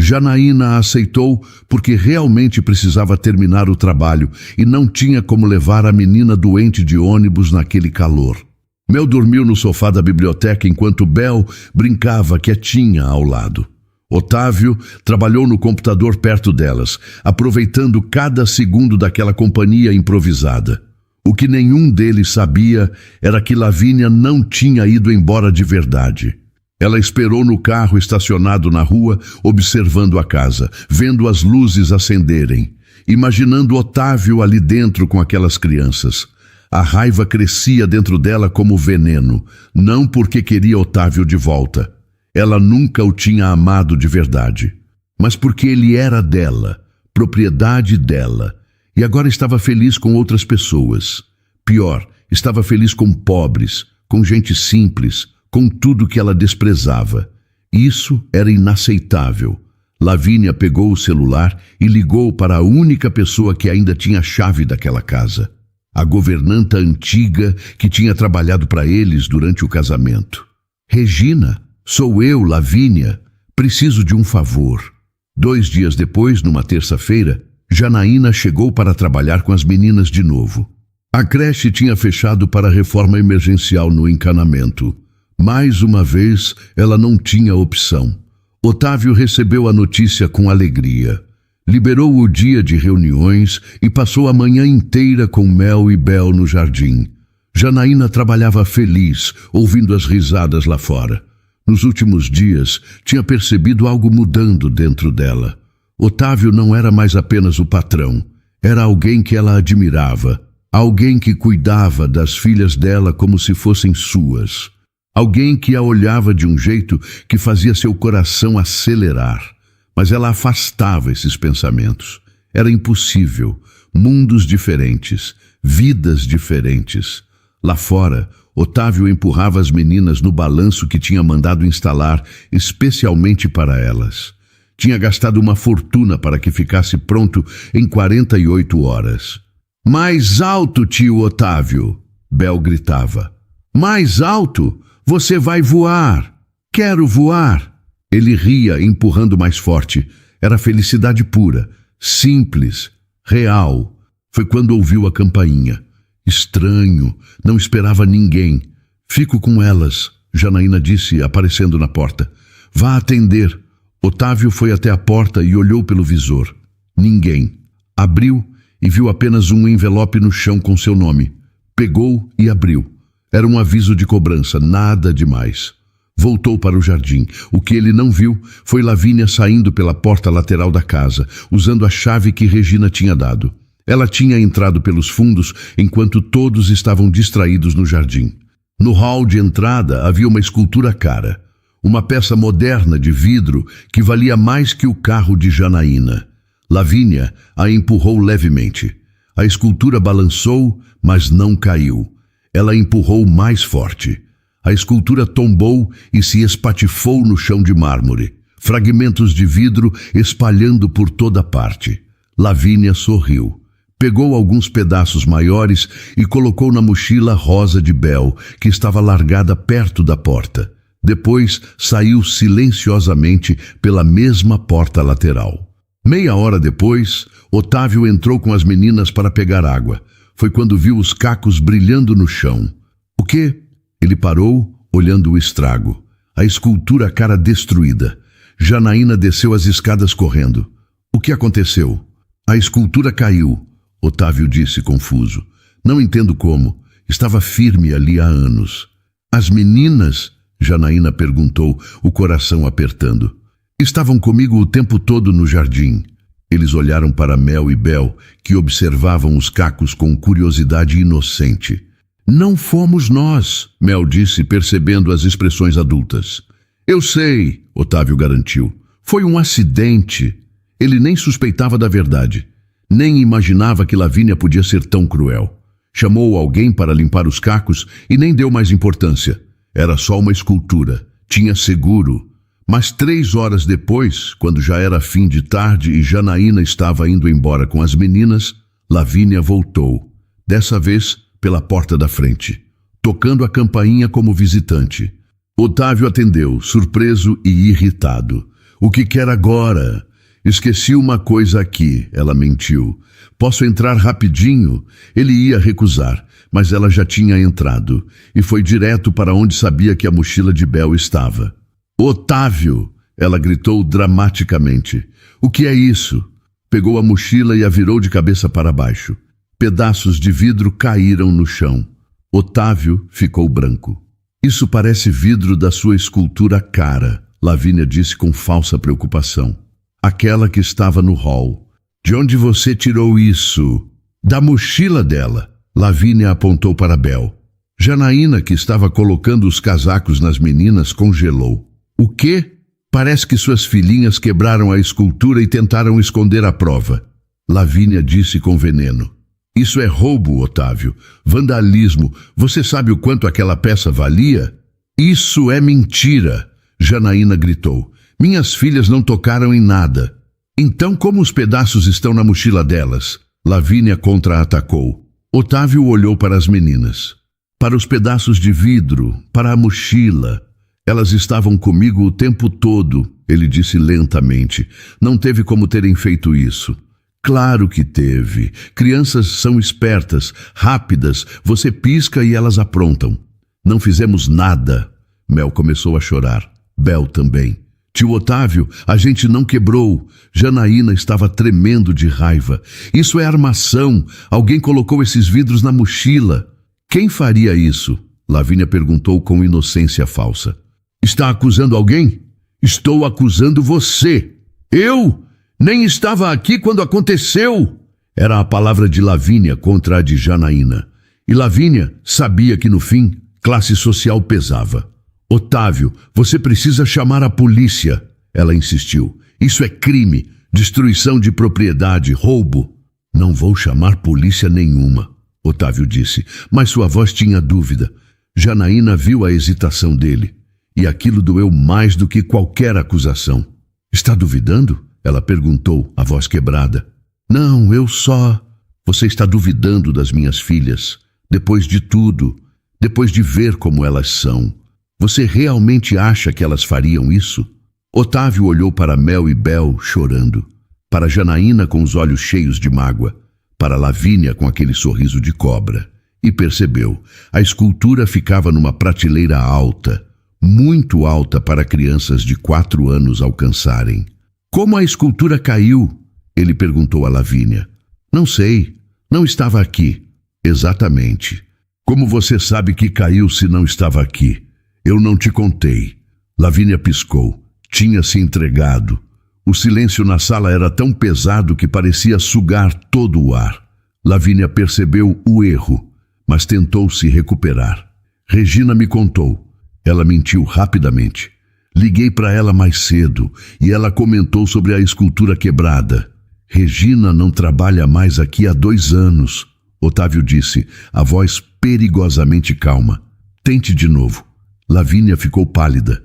Janaína aceitou porque realmente precisava terminar o trabalho e não tinha como levar a menina doente de ônibus naquele calor. Mel dormiu no sofá da biblioteca enquanto Bel brincava quietinha ao lado. Otávio trabalhou no computador perto delas, aproveitando cada segundo daquela companhia improvisada. O que nenhum deles sabia era que Lavínia não tinha ido embora de verdade. Ela esperou no carro estacionado na rua, observando a casa, vendo as luzes acenderem, imaginando Otávio ali dentro com aquelas crianças. A raiva crescia dentro dela como veneno, não porque queria Otávio de volta. Ela nunca o tinha amado de verdade, mas porque ele era dela, propriedade dela, e agora estava feliz com outras pessoas. Pior, estava feliz com pobres, com gente simples, com tudo que ela desprezava. Isso era inaceitável. Lavínia pegou o celular e ligou para a única pessoa que ainda tinha a chave daquela casa. A governanta antiga que tinha trabalhado para eles durante o casamento. Regina, sou eu, Lavínia. Preciso de um favor. 2 dias depois, numa terça-feira, Janaína chegou para trabalhar com as meninas de novo. A creche tinha fechado para a reforma emergencial no encanamento. Mais uma vez, ela não tinha opção. Otávio recebeu a notícia com alegria. Liberou o dia de reuniões e passou a manhã inteira com Mel e Bel no jardim. Janaína trabalhava feliz, ouvindo as risadas lá fora. Nos últimos dias, tinha percebido algo mudando dentro dela. Otávio não era mais apenas o patrão. Era alguém que ela admirava. Alguém que cuidava das filhas dela como se fossem suas. Alguém que a olhava de um jeito que fazia seu coração acelerar. Mas ela afastava esses pensamentos. Era impossível. Mundos diferentes. Vidas diferentes. Lá fora, Otávio empurrava as meninas no balanço que tinha mandado instalar especialmente para elas. Tinha gastado uma fortuna para que ficasse pronto em 48 horas. Mais alto, tio Otávio! Bel gritava. Mais alto! Você vai voar! Quero voar! Ele ria, empurrando mais forte. Era felicidade pura, simples, real. Foi quando ouviu a campainha. Estranho, não esperava ninguém. Fico com elas, Janaína disse, aparecendo na porta. Vá atender. Otávio foi até a porta e olhou pelo visor. Ninguém. Abriu e viu apenas um envelope no chão com seu nome. Pegou e abriu. Era um aviso de cobrança, nada demais. Voltou para o jardim. O que ele não viu foi Lavínia saindo pela porta lateral da casa, usando a chave que Regina tinha dado. Ela tinha entrado pelos fundos enquanto todos estavam distraídos no jardim. No hall de entrada havia uma escultura cara, uma peça moderna de vidro que valia mais que o carro de Janaína. Lavínia a empurrou levemente. A escultura balançou, mas não caiu. Ela empurrou mais forte. A escultura tombou e se espatifou no chão de mármore, fragmentos de vidro espalhando por toda parte. Lavínia sorriu. Pegou alguns pedaços maiores e colocou na mochila rosa de Bel, que estava largada perto da porta. Depois saiu silenciosamente pela mesma porta lateral. Meia hora depois, Otávio entrou com as meninas para pegar água. Foi quando viu os cacos brilhando no chão. O quê? Ele parou, olhando o estrago. A escultura cara destruída. Janaína desceu as escadas correndo. O que aconteceu? A escultura caiu, Otávio disse confuso. Não entendo como. Estava firme ali há anos. As meninas? Janaína perguntou, o coração apertando. Estavam comigo o tempo todo no jardim. Eles olharam para Mel e Bel, que observavam os cacos com curiosidade inocente. Não fomos nós, Mel disse, percebendo as expressões adultas. Eu sei, Otávio garantiu. Foi um acidente. Ele nem suspeitava da verdade. Nem imaginava que Lavínia podia ser tão cruel. Chamou alguém para limpar os cacos e nem deu mais importância. Era só uma escultura. Tinha seguro. Mas 3 horas depois, quando já era fim de tarde e Janaína estava indo embora com as meninas, Lavínia voltou. Dessa vez, pela porta da frente, tocando a campainha como visitante. Otávio atendeu, surpreso e irritado. O que quer agora? Esqueci uma coisa aqui, ela mentiu. Posso entrar rapidinho? Ele ia recusar, mas ela já tinha entrado e foi direto para onde sabia que a mochila de Bel estava. Otávio! Ela gritou dramaticamente. O que é isso? Pegou a mochila e a virou de cabeça para baixo. Pedaços de vidro caíram no chão. Otávio ficou branco. Isso parece vidro da sua escultura cara, Lavínia disse com falsa preocupação. Aquela que estava no hall. De onde você tirou isso? Da mochila dela. Lavínia apontou para Bel. Janaína, que estava colocando os casacos nas meninas, congelou. O quê? Parece que suas filhinhas quebraram a escultura e tentaram esconder a prova. Lavínia disse com veneno. Isso é roubo, Otávio. Vandalismo. Você sabe o quanto aquela peça valia? Isso é mentira, Janaína gritou. Minhas filhas não tocaram em nada. Então como os pedaços estão na mochila delas? Lavínia contra-atacou. Otávio olhou para as meninas. Para os pedaços de vidro, para a mochila. Elas estavam comigo o tempo todo, ele disse lentamente. Não teve como terem feito isso. Claro que teve. Crianças são espertas, rápidas. Você pisca e elas aprontam. Não fizemos nada. Mel começou a chorar. Bel também. Tio Otávio, a gente não quebrou. Janaína estava tremendo de raiva. Isso é armação. Alguém colocou esses vidros na mochila. Quem faria isso? Lavínia perguntou com inocência falsa. Está acusando alguém? Estou acusando você. Eu? Nem estava aqui quando aconteceu. Era a palavra de Lavínia contra a de Janaína. E Lavínia sabia que no fim, classe social pesava. Otávio, você precisa chamar a polícia. Ela insistiu. Isso é crime, destruição de propriedade, roubo. Não vou chamar polícia nenhuma, Otávio disse, mas sua voz tinha dúvida. Janaína viu a hesitação dele. E aquilo doeu mais do que qualquer acusação. Está duvidando? Ela perguntou, a voz quebrada. Não, eu só... Você está duvidando das minhas filhas. Depois de tudo, depois de ver como elas são. Você realmente acha que elas fariam isso? Otávio olhou para Mel e Bel chorando. Para Janaína com os olhos cheios de mágoa. Para Lavínia com aquele sorriso de cobra. E percebeu, a escultura ficava numa prateleira alta. Muito alta para crianças de 4 anos alcançarem. Como a escultura caiu? Ele perguntou a Lavínia. Não sei, não estava aqui. Exatamente. Como você sabe que caiu se não estava aqui? Eu não te contei. Lavínia piscou. Tinha se entregado. O silêncio na sala era tão pesado que parecia sugar todo o ar. Lavínia percebeu o erro, mas tentou se recuperar. Regina me contou. Ela mentiu rapidamente. Liguei para ela mais cedo e ela comentou sobre a escultura quebrada. Regina não trabalha mais aqui há 2 anos, Otávio disse, a voz perigosamente calma. Tente de novo. Lavínia ficou pálida.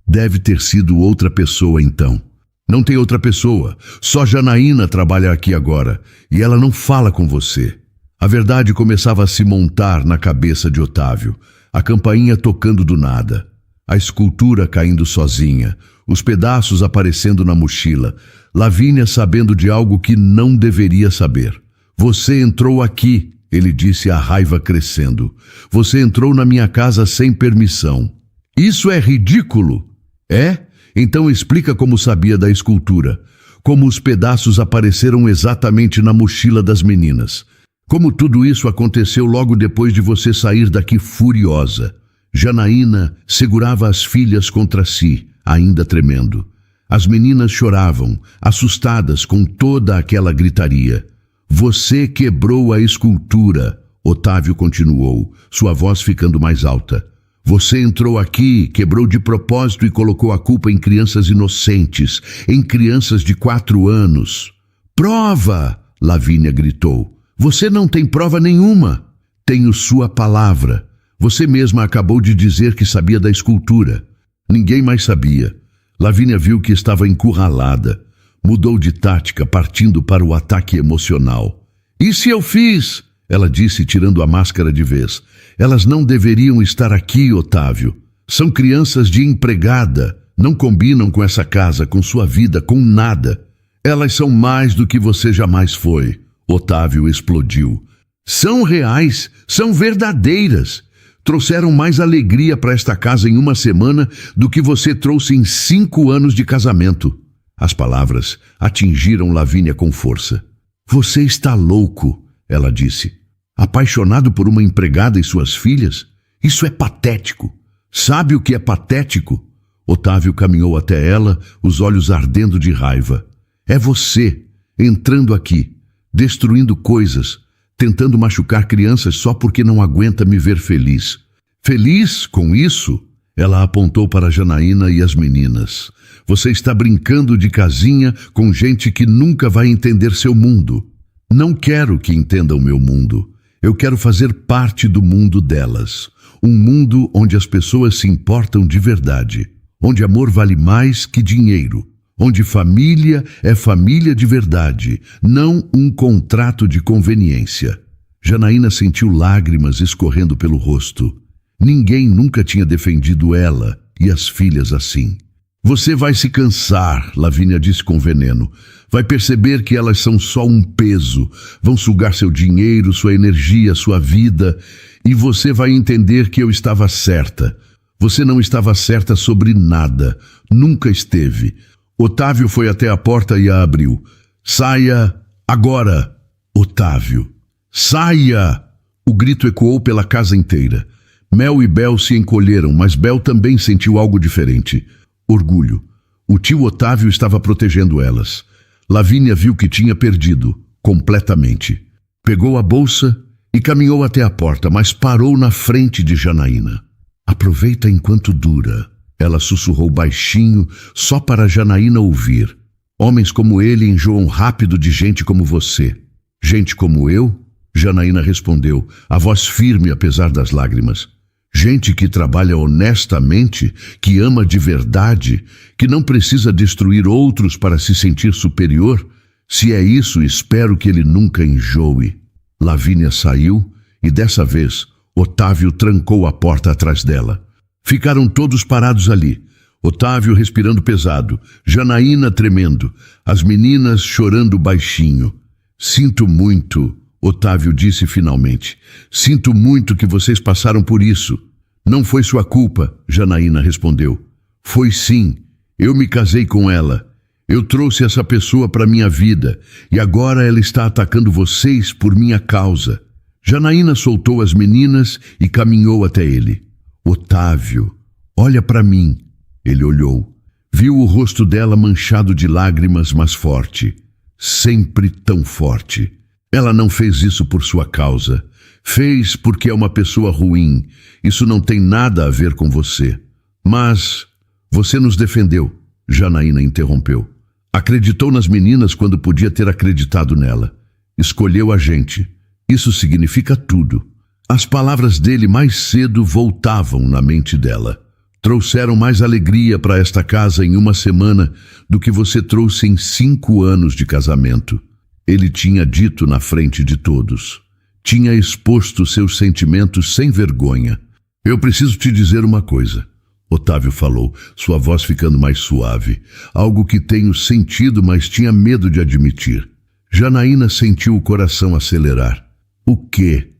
Deve ter sido outra pessoa então. Não tem outra pessoa. Só Janaína trabalha aqui agora. E ela não fala com você. A verdade começava a se montar na cabeça de Otávio. A campainha tocando do nada. A escultura caindo sozinha. Os pedaços aparecendo na mochila. Lavínia sabendo de algo que não deveria saber. Você entrou aqui, ele disse, a raiva crescendo. Você entrou na minha casa sem permissão. Isso é ridículo. É? Então explica como sabia da escultura. Como os pedaços apareceram exatamente na mochila das meninas. Como tudo isso aconteceu logo depois de você sair daqui furiosa. Janaína segurava as filhas contra si, ainda tremendo. As meninas choravam, assustadas com toda aquela gritaria. Você quebrou a escultura, Otávio continuou, sua voz ficando mais alta. Você entrou aqui, quebrou de propósito e colocou a culpa em crianças inocentes, em crianças de 4 anos. Prova! Lavínia gritou. Você não tem prova nenhuma. Tenho sua palavra. Você mesma acabou de dizer que sabia da escultura. Ninguém mais sabia. Lavínia viu que estava encurralada. Mudou de tática, partindo para o ataque emocional. E se eu fiz? Ela disse, tirando a máscara de vez. Elas não deveriam estar aqui, Otávio. São crianças de empregada. Não combinam com essa casa, com sua vida, com nada. Elas são mais do que você jamais foi. Otávio explodiu. São reais, são verdadeiras. Trouxeram mais alegria para esta casa em uma semana do que você trouxe em 5 anos de casamento. As palavras atingiram Lavínia com força. Você está louco, ela disse. Apaixonado por uma empregada e suas filhas? Isso é patético. Sabe o que é patético? Otávio caminhou até ela, os olhos ardendo de raiva. É você, entrando aqui, destruindo coisas, tentando machucar crianças só porque não aguenta me ver feliz. Feliz com isso? Ela apontou para Janaína e as meninas. Você está brincando de casinha com gente que nunca vai entender seu mundo. Não quero que entenda o meu mundo. Eu quero fazer parte do mundo delas. Um mundo onde as pessoas se importam de verdade. Onde amor vale mais que dinheiro. Onde família é família de verdade, não um contrato de conveniência. Janaína sentiu lágrimas escorrendo pelo rosto. Ninguém nunca tinha defendido ela e as filhas assim. Você vai se cansar, Lavínia disse com veneno. Vai perceber que elas são só um peso. Vão sugar seu dinheiro, sua energia, sua vida. E você vai entender que eu estava certa. Você não estava certa sobre nada. Nunca esteve. Otávio foi até a porta e a abriu. Saia agora, Otávio. Saia! O grito ecoou pela casa inteira. Mel e Bel se encolheram, mas Bel também sentiu algo diferente. Orgulho. O tio Otávio estava protegendo elas. Lavínia viu que tinha perdido, completamente. Pegou a bolsa e caminhou até a porta, mas parou na frente de Janaína. Aproveita enquanto dura. Ela sussurrou baixinho, só para Janaína ouvir. Homens como ele enjoam rápido de gente como você. Gente como eu? Janaína respondeu, a voz firme apesar das lágrimas. Gente que trabalha honestamente, que ama de verdade, que não precisa destruir outros para se sentir superior? Se é isso, espero que ele nunca enjoe. Lavínia saiu e dessa vez Otávio trancou a porta atrás dela. Ficaram todos parados ali. Otávio respirando pesado, Janaína tremendo, as meninas chorando baixinho. Sinto muito, Otávio disse finalmente. Sinto muito que vocês passaram por isso. Não foi sua culpa, Janaína respondeu. Foi sim. Eu me casei com ela. Eu trouxe essa pessoa para minha vida e agora ela está atacando vocês por minha causa. Janaína soltou as meninas e caminhou até ele. Otávio, olha para mim. Ele olhou. Viu o rosto dela manchado de lágrimas, mas forte. Sempre tão forte. Ela não fez isso por sua causa. Fez porque é uma pessoa ruim. Isso não tem nada a ver com você. Mas você nos defendeu, Janaína interrompeu. Acreditou nas meninas quando podia ter acreditado nela. Escolheu a gente. Isso significa tudo. As palavras dele mais cedo voltavam na mente dela. Trouxeram mais alegria para esta casa em uma semana do que você trouxe em 5 anos de casamento. Ele tinha dito na frente de todos. Tinha exposto seus sentimentos sem vergonha. Eu preciso te dizer uma coisa. Otávio falou, sua voz ficando mais suave. Algo que tenho sentido, mas tinha medo de admitir. Janaína sentiu o coração acelerar. O quê?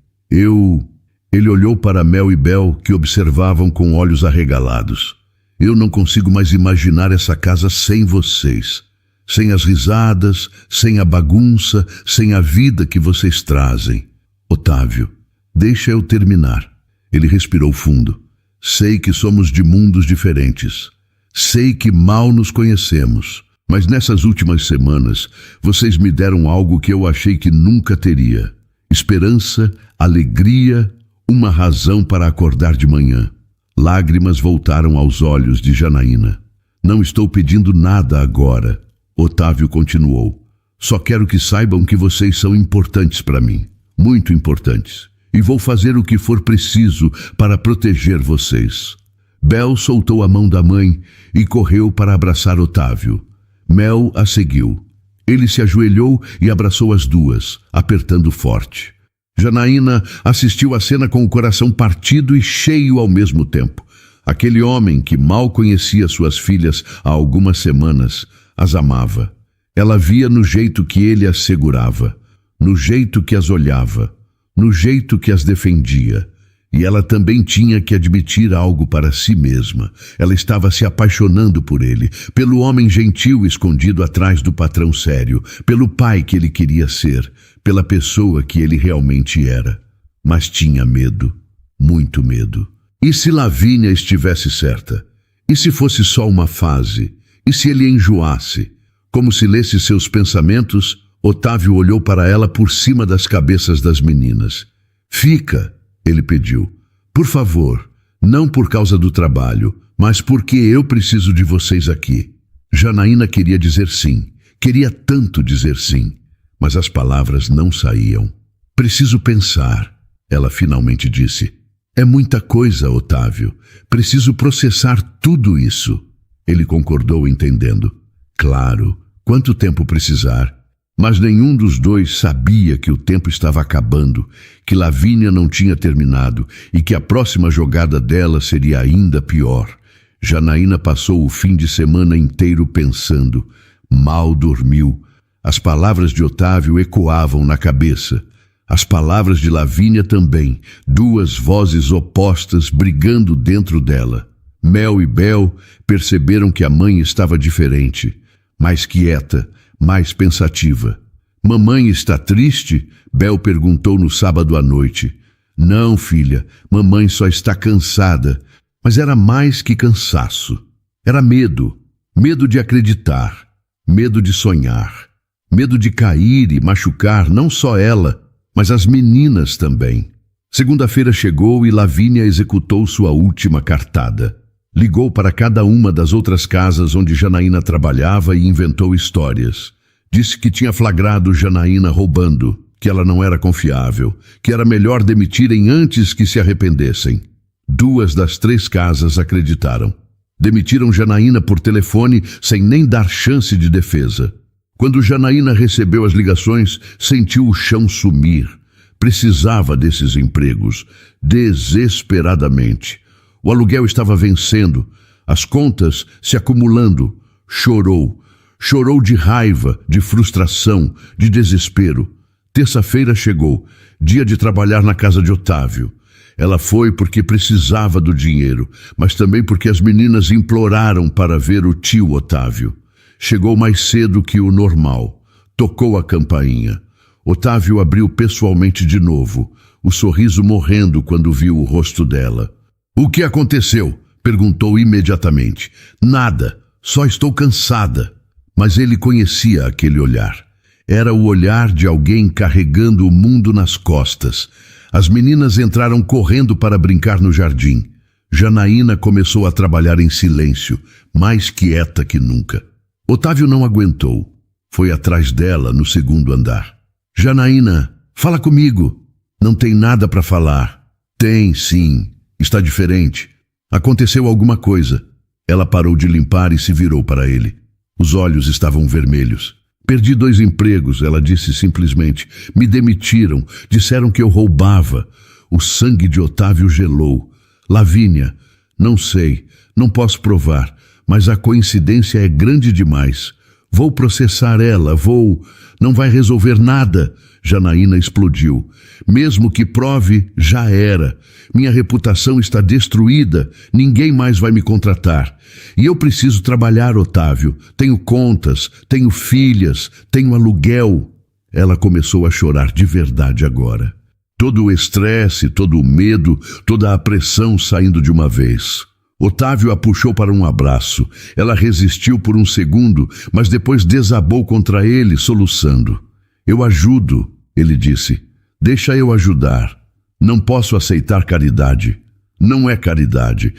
Ele olhou para Mel e Bel, que observavam com olhos arregalados. Eu não consigo mais imaginar essa casa sem vocês. Sem as risadas, sem a bagunça, sem a vida que vocês trazem. Otávio, deixa eu terminar. Ele respirou fundo. Sei que somos de mundos diferentes. Sei que mal nos conhecemos. Mas nessas últimas semanas, vocês me deram algo que eu achei que nunca teria. Esperança, alegria, uma razão para acordar de manhã. Lágrimas voltaram aos olhos de Janaína. Não estou pedindo nada agora. Otávio continuou. Só quero que saibam que vocês são importantes para mim. Muito importantes. E vou fazer o que for preciso para proteger vocês. Bel soltou a mão da mãe e correu para abraçar Otávio. Mel a seguiu. Ele se ajoelhou e abraçou as duas, apertando forte. Janaína assistiu à cena com o coração partido e cheio ao mesmo tempo. Aquele homem que mal conhecia suas filhas há algumas semanas, as amava. Ela via no jeito que ele as segurava, no jeito que as olhava, no jeito que as defendia. E ela também tinha que admitir algo para si mesma. Ela estava se apaixonando por ele, pelo homem gentil escondido atrás do patrão sério, pelo pai que ele queria ser, pela pessoa que ele realmente era. Mas tinha medo, muito medo. E se Lavínia estivesse certa? E se fosse só uma fase? E se ele enjoasse? Como se lesse seus pensamentos, Otávio olhou para ela por cima das cabeças das meninas. Fica, ele pediu. Por favor, não por causa do trabalho, mas porque eu preciso de vocês aqui. Janaína queria dizer sim, queria tanto dizer sim, mas as palavras não saíam. Preciso pensar, ela finalmente disse. É muita coisa, Otávio. Preciso processar tudo isso. Ele concordou, entendendo. Claro, quanto tempo precisar. Mas nenhum dos dois sabia que o tempo estava acabando, que Lavínia não tinha terminado e que a próxima jogada dela seria ainda pior. Janaína passou o fim de semana inteiro pensando. Mal dormiu. As palavras de Otávio ecoavam na cabeça. As palavras de Lavínia também, duas vozes opostas brigando dentro dela. Mel e Bel perceberam que a mãe estava diferente, mais quieta, mais pensativa. Mamãe está triste? Bel perguntou no sábado à noite. Não, filha, mamãe só está cansada. Mas era mais que cansaço. Era medo. Medo de acreditar. Medo de sonhar. Medo de cair e machucar não só ela, mas as meninas também. Segunda-feira chegou e Lavínia executou sua última cartada. Ligou para cada uma das outras casas onde Janaína trabalhava e inventou histórias. Disse que tinha flagrado Janaína roubando, que ela não era confiável, que era melhor demitirem antes que se arrependessem. 2 das 3 casas acreditaram. Demitiram Janaína por telefone sem nem dar chance de defesa. Quando Janaína recebeu as ligações, sentiu o chão sumir. Precisava desses empregos, desesperadamente. O aluguel estava vencendo, as contas se acumulando. Chorou. Chorou de raiva, de frustração, de desespero. Terça-feira chegou, dia de trabalhar na casa de Otávio. Ela foi porque precisava do dinheiro, mas também porque as meninas imploraram para ver o tio Otávio. Chegou mais cedo que o normal. Tocou a campainha. Otávio abriu pessoalmente de novo, o sorriso morrendo quando viu o rosto dela. O que aconteceu? Perguntou imediatamente. Nada, só estou cansada. Mas ele conhecia aquele olhar. Era o olhar de alguém carregando o mundo nas costas. As meninas entraram correndo para brincar no jardim. Janaína começou a trabalhar em silêncio, mais quieta que nunca. Otávio não aguentou. Foi atrás dela no 2º andar. Janaína, fala comigo. Não tem nada para falar. Tem, sim. Está diferente. Aconteceu alguma coisa. Ela parou de limpar e se virou para ele. Os olhos estavam vermelhos. Perdi 2 empregos, ela disse simplesmente. Me demitiram, disseram que eu roubava. O sangue de Otávio gelou. Lavínia, não sei, não posso provar, mas a coincidência é grande demais. Vou processar ela, não vai resolver nada. Janaína explodiu. Mesmo que prove, já era. Minha reputação está destruída. Ninguém mais vai me contratar. E eu preciso trabalhar, Otávio. Tenho contas, tenho filhas, tenho aluguel. Ela começou a chorar de verdade agora. Todo o estresse, todo o medo, toda a pressão saindo de uma vez. Otávio a puxou para um abraço. Ela resistiu por um segundo, mas depois desabou contra ele, soluçando. Eu ajudo, ele disse. Deixa eu ajudar. Não posso aceitar caridade. Não é caridade.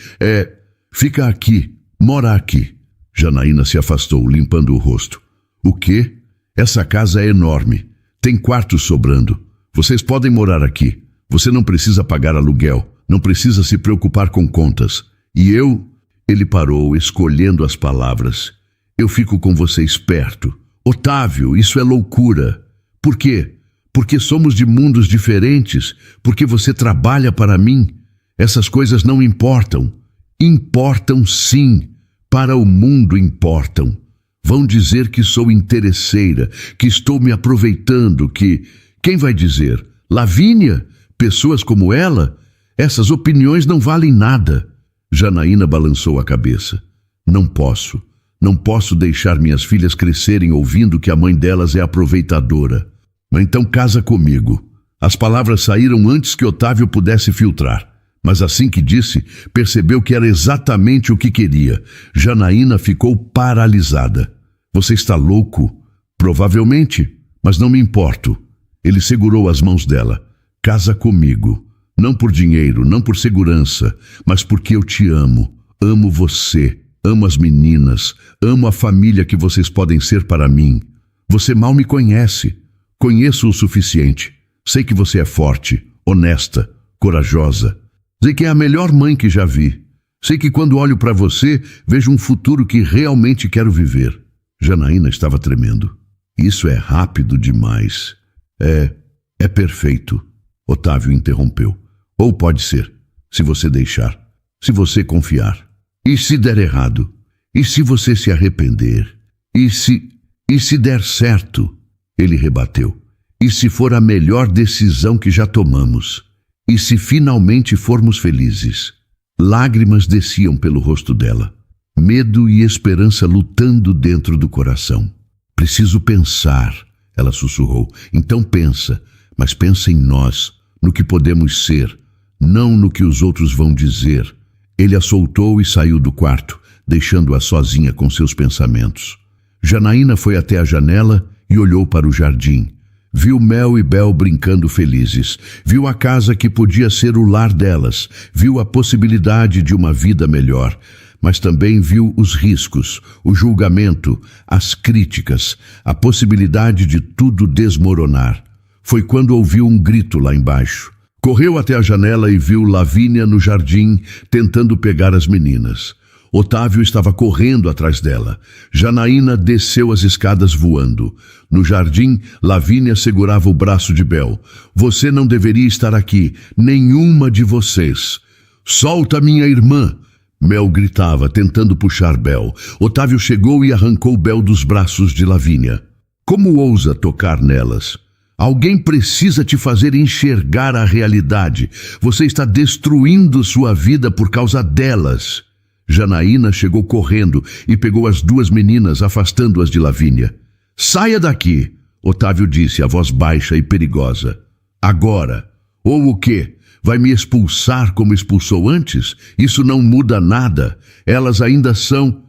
Fica aqui, mora aqui. Janaína se afastou, limpando o rosto. O quê? Essa casa é enorme. Tem quartos sobrando. Vocês podem morar aqui. Você não precisa pagar aluguel. Não precisa se preocupar com contas. E eu... Ele parou, escolhendo as palavras. Eu fico com vocês perto. Otávio, isso é loucura. Por quê? Porque somos de mundos diferentes. Porque você trabalha para mim. Essas coisas não importam. Importam sim. Para o mundo importam. Vão dizer que sou interesseira, que estou me aproveitando, que... Quem vai dizer? Lavínia? Pessoas como ela? Essas opiniões não valem nada. Janaína balançou a cabeça. Não posso deixar minhas filhas crescerem ouvindo que a mãe delas é aproveitadora. Então casa comigo. As palavras saíram antes que Otávio pudesse filtrar. Mas assim que disse, percebeu que era exatamente o que queria. Janaína ficou paralisada. Você está louco? Provavelmente, mas não me importo. Ele segurou as mãos dela. Casa comigo. Não por dinheiro, não por segurança, mas porque eu te amo. Amo você, amo as meninas, amo a família que vocês podem ser para mim. Você mal me conhece. Conheço o suficiente. Sei que você é forte, honesta, corajosa. Sei que é a melhor mãe que já vi. Sei que quando olho para você, vejo um futuro que realmente quero viver. Janaína estava tremendo. Isso é rápido demais. É perfeito. Otávio interrompeu. Ou pode ser, se você deixar, se você confiar. E se der errado? E se você se arrepender? E se der certo? Ele rebateu. E se for a melhor decisão que já tomamos? E se finalmente formos felizes? Lágrimas desciam pelo rosto dela. Medo e esperança lutando dentro do coração. Preciso pensar, ela sussurrou. Então pensa, mas pensa em nós, no que podemos ser, não no que os outros vão dizer. Ele a soltou e saiu do quarto, deixando-a sozinha com seus pensamentos. Janaína foi até a janela e olhou para o jardim. Viu Mel e Bel brincando felizes. Viu a casa que podia ser o lar delas. Viu a possibilidade de uma vida melhor. Mas também viu os riscos, o julgamento, as críticas, a possibilidade de tudo desmoronar. Foi quando ouviu um grito lá embaixo. Correu até a janela e viu Lavínia no jardim, tentando pegar as meninas. Otávio estava correndo atrás dela. Janaína desceu as escadas voando. No jardim, Lavínia segurava o braço de Bel. Você não deveria estar aqui, nenhuma de vocês. Solta minha irmã! Mel gritava, tentando puxar Bel. Otávio chegou e arrancou Bel dos braços de Lavínia. Como ousa tocar nelas? Alguém precisa te fazer enxergar a realidade. Você está destruindo sua vida por causa delas. Janaína chegou correndo e pegou as 2 meninas, afastando-as de Lavínia. Saia daqui, Otávio disse, a voz baixa e perigosa. Agora. Ou o quê? Vai me expulsar como expulsou antes? Isso não muda nada. Elas ainda são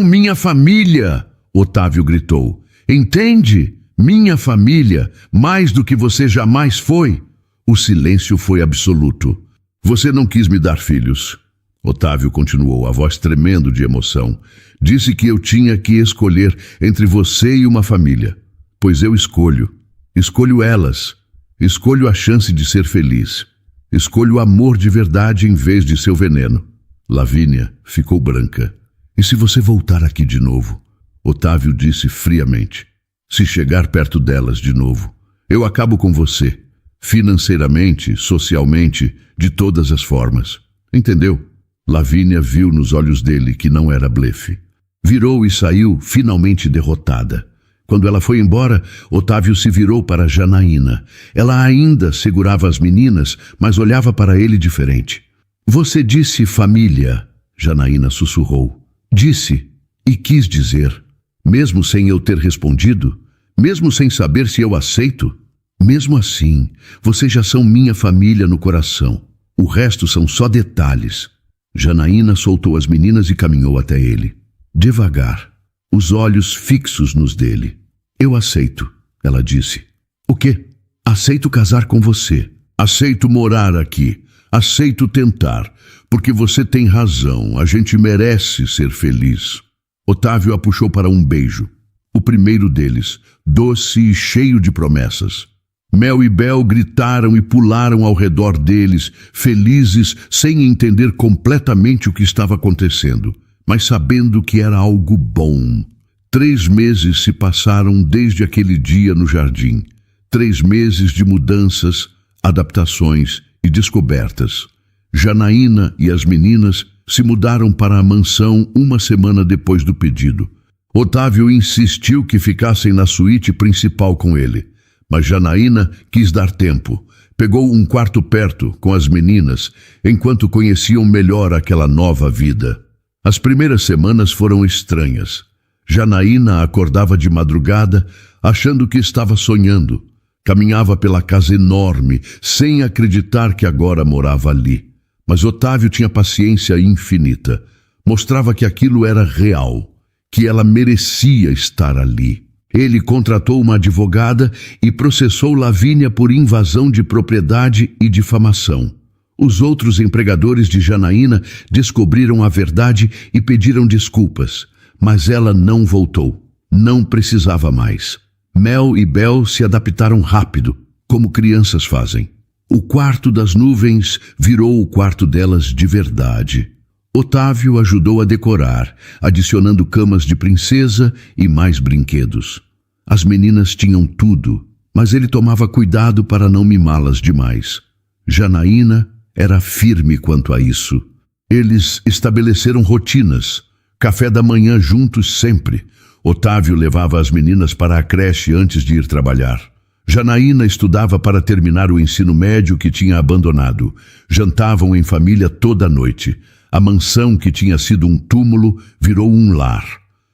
minha família, Otávio gritou. Entende? Minha família, mais do que você jamais foi. O silêncio foi absoluto. Você não quis me dar filhos. Otávio continuou, a voz tremendo de emoção. Disse que eu tinha que escolher entre você e uma família. Pois eu escolho. Escolho elas. Escolho a chance de ser feliz. Escolho o amor de verdade em vez de seu veneno. Lavínia ficou branca. E se você voltar aqui de novo? Otávio disse friamente. Se chegar perto delas de novo, eu acabo com você. Financeiramente, socialmente, de todas as formas. Entendeu? Lavínia viu nos olhos dele que não era blefe. Virou e saiu, finalmente derrotada. Quando ela foi embora, Otávio se virou para Janaína. Ela ainda segurava as meninas, mas olhava para ele diferente. Você disse família, Janaína sussurrou. Disse, e quis dizer. Mesmo sem eu ter respondido? Mesmo sem saber se eu aceito? Mesmo assim, vocês já são minha família no coração. O resto são só detalhes. Janaína soltou as meninas e caminhou até ele. Devagar, os olhos fixos nos dele. Eu aceito, ela disse. O quê? Aceito casar com você. Aceito morar aqui. Aceito tentar. Porque você tem razão, a gente merece ser feliz. Otávio a puxou para um beijo. O primeiro deles, doce e cheio de promessas. Mel e Bel gritaram e pularam ao redor deles, felizes, sem entender completamente o que estava acontecendo, mas sabendo que era algo bom. 3 meses se passaram desde aquele dia no jardim. 3 meses de mudanças, adaptações e descobertas. Janaína e as meninas se mudaram para a mansão 1 semana depois do pedido. Otávio insistiu que ficassem na suíte principal com ele, mas Janaína quis dar tempo. Pegou um quarto perto com as meninas, enquanto conheciam melhor aquela nova vida. As primeiras semanas foram estranhas. Janaína acordava de madrugada, achando que estava sonhando. Caminhava pela casa enorme, sem acreditar que agora morava ali. Mas Otávio tinha paciência infinita. Mostrava que aquilo era real, que ela merecia estar ali. Ele contratou uma advogada e processou Lavínia por invasão de propriedade e difamação. Os outros empregadores de Janaína descobriram a verdade e pediram desculpas, mas ela não voltou. Não precisava mais. Mel e Bel se adaptaram rápido, como crianças fazem. O quarto das nuvens virou o quarto delas de verdade. Otávio ajudou a decorar, adicionando camas de princesa e mais brinquedos. As meninas tinham tudo, mas ele tomava cuidado para não mimá-las demais. Janaína era firme quanto a isso. Eles estabeleceram rotinas, café da manhã juntos sempre. Otávio levava as meninas para a creche antes de ir trabalhar. Janaína estudava para terminar o ensino médio que tinha abandonado. Jantavam em família toda noite. A mansão, que tinha sido um túmulo, virou um lar.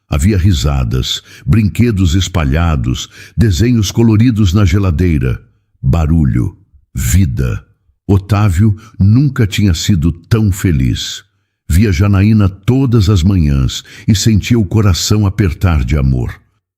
Havia risadas, brinquedos espalhados, desenhos coloridos na geladeira. Barulho, vida. Otávio nunca tinha sido tão feliz. Via Janaína todas as manhãs e sentia o coração apertar de amor.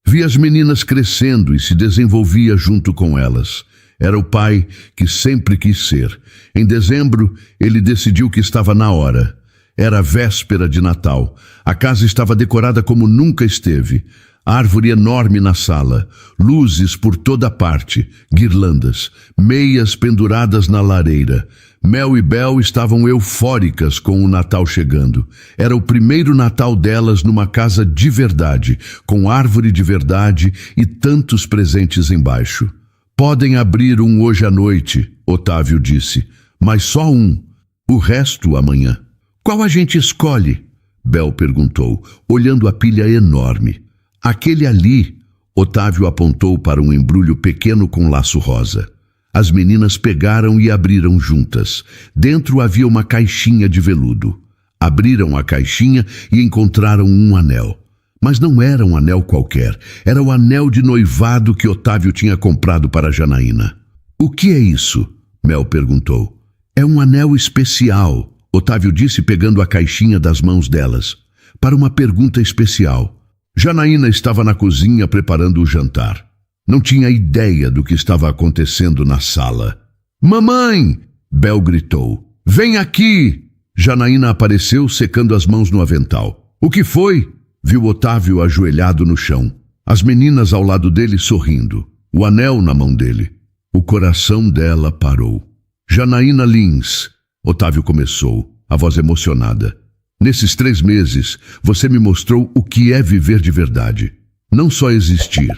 Via as meninas crescendo e se desenvolvia junto com elas. Era o pai que sempre quis ser. Em dezembro, ele decidiu que estava na hora. Era véspera de Natal. A casa estava decorada como nunca esteve. Árvore enorme na sala, luzes por toda parte, guirlandas, meias penduradas na lareira. Mel e Bel estavam eufóricas com o Natal chegando. Era o primeiro Natal delas numa casa de verdade, com árvore de verdade e tantos presentes embaixo. Podem abrir um hoje à noite, Otávio disse, mas só um. O resto amanhã. Qual a gente escolhe? Bel perguntou, olhando a pilha enorme. Aquele ali, Otávio apontou para um embrulho pequeno com laço rosa. As meninas pegaram e abriram juntas. Dentro havia uma caixinha de veludo. Abriram a caixinha e encontraram um anel. Mas não era um anel qualquer. Era o anel de noivado que Otávio tinha comprado para Janaína. O que é isso? Mel perguntou. É um anel especial, Otávio disse pegando a caixinha das mãos delas. Para uma pergunta especial. Janaína estava na cozinha preparando o jantar. Não tinha ideia do que estava acontecendo na sala. Mamãe! Bel gritou. Vem aqui! Janaína apareceu secando as mãos no avental. O que foi? Viu Otávio ajoelhado no chão. As meninas ao lado dele sorrindo. O anel na mão dele. O coração dela parou. Janaína Lins, Otávio começou, a voz emocionada. Nesses 3 meses, você me mostrou o que é viver de verdade. Não só existir,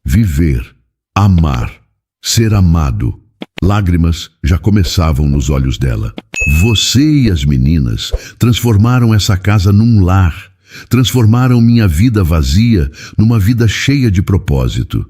viver, amar, ser amado. Lágrimas já começavam nos olhos dela. Você e as meninas transformaram essa casa num lar. Transformaram minha vida vazia numa vida cheia de propósito.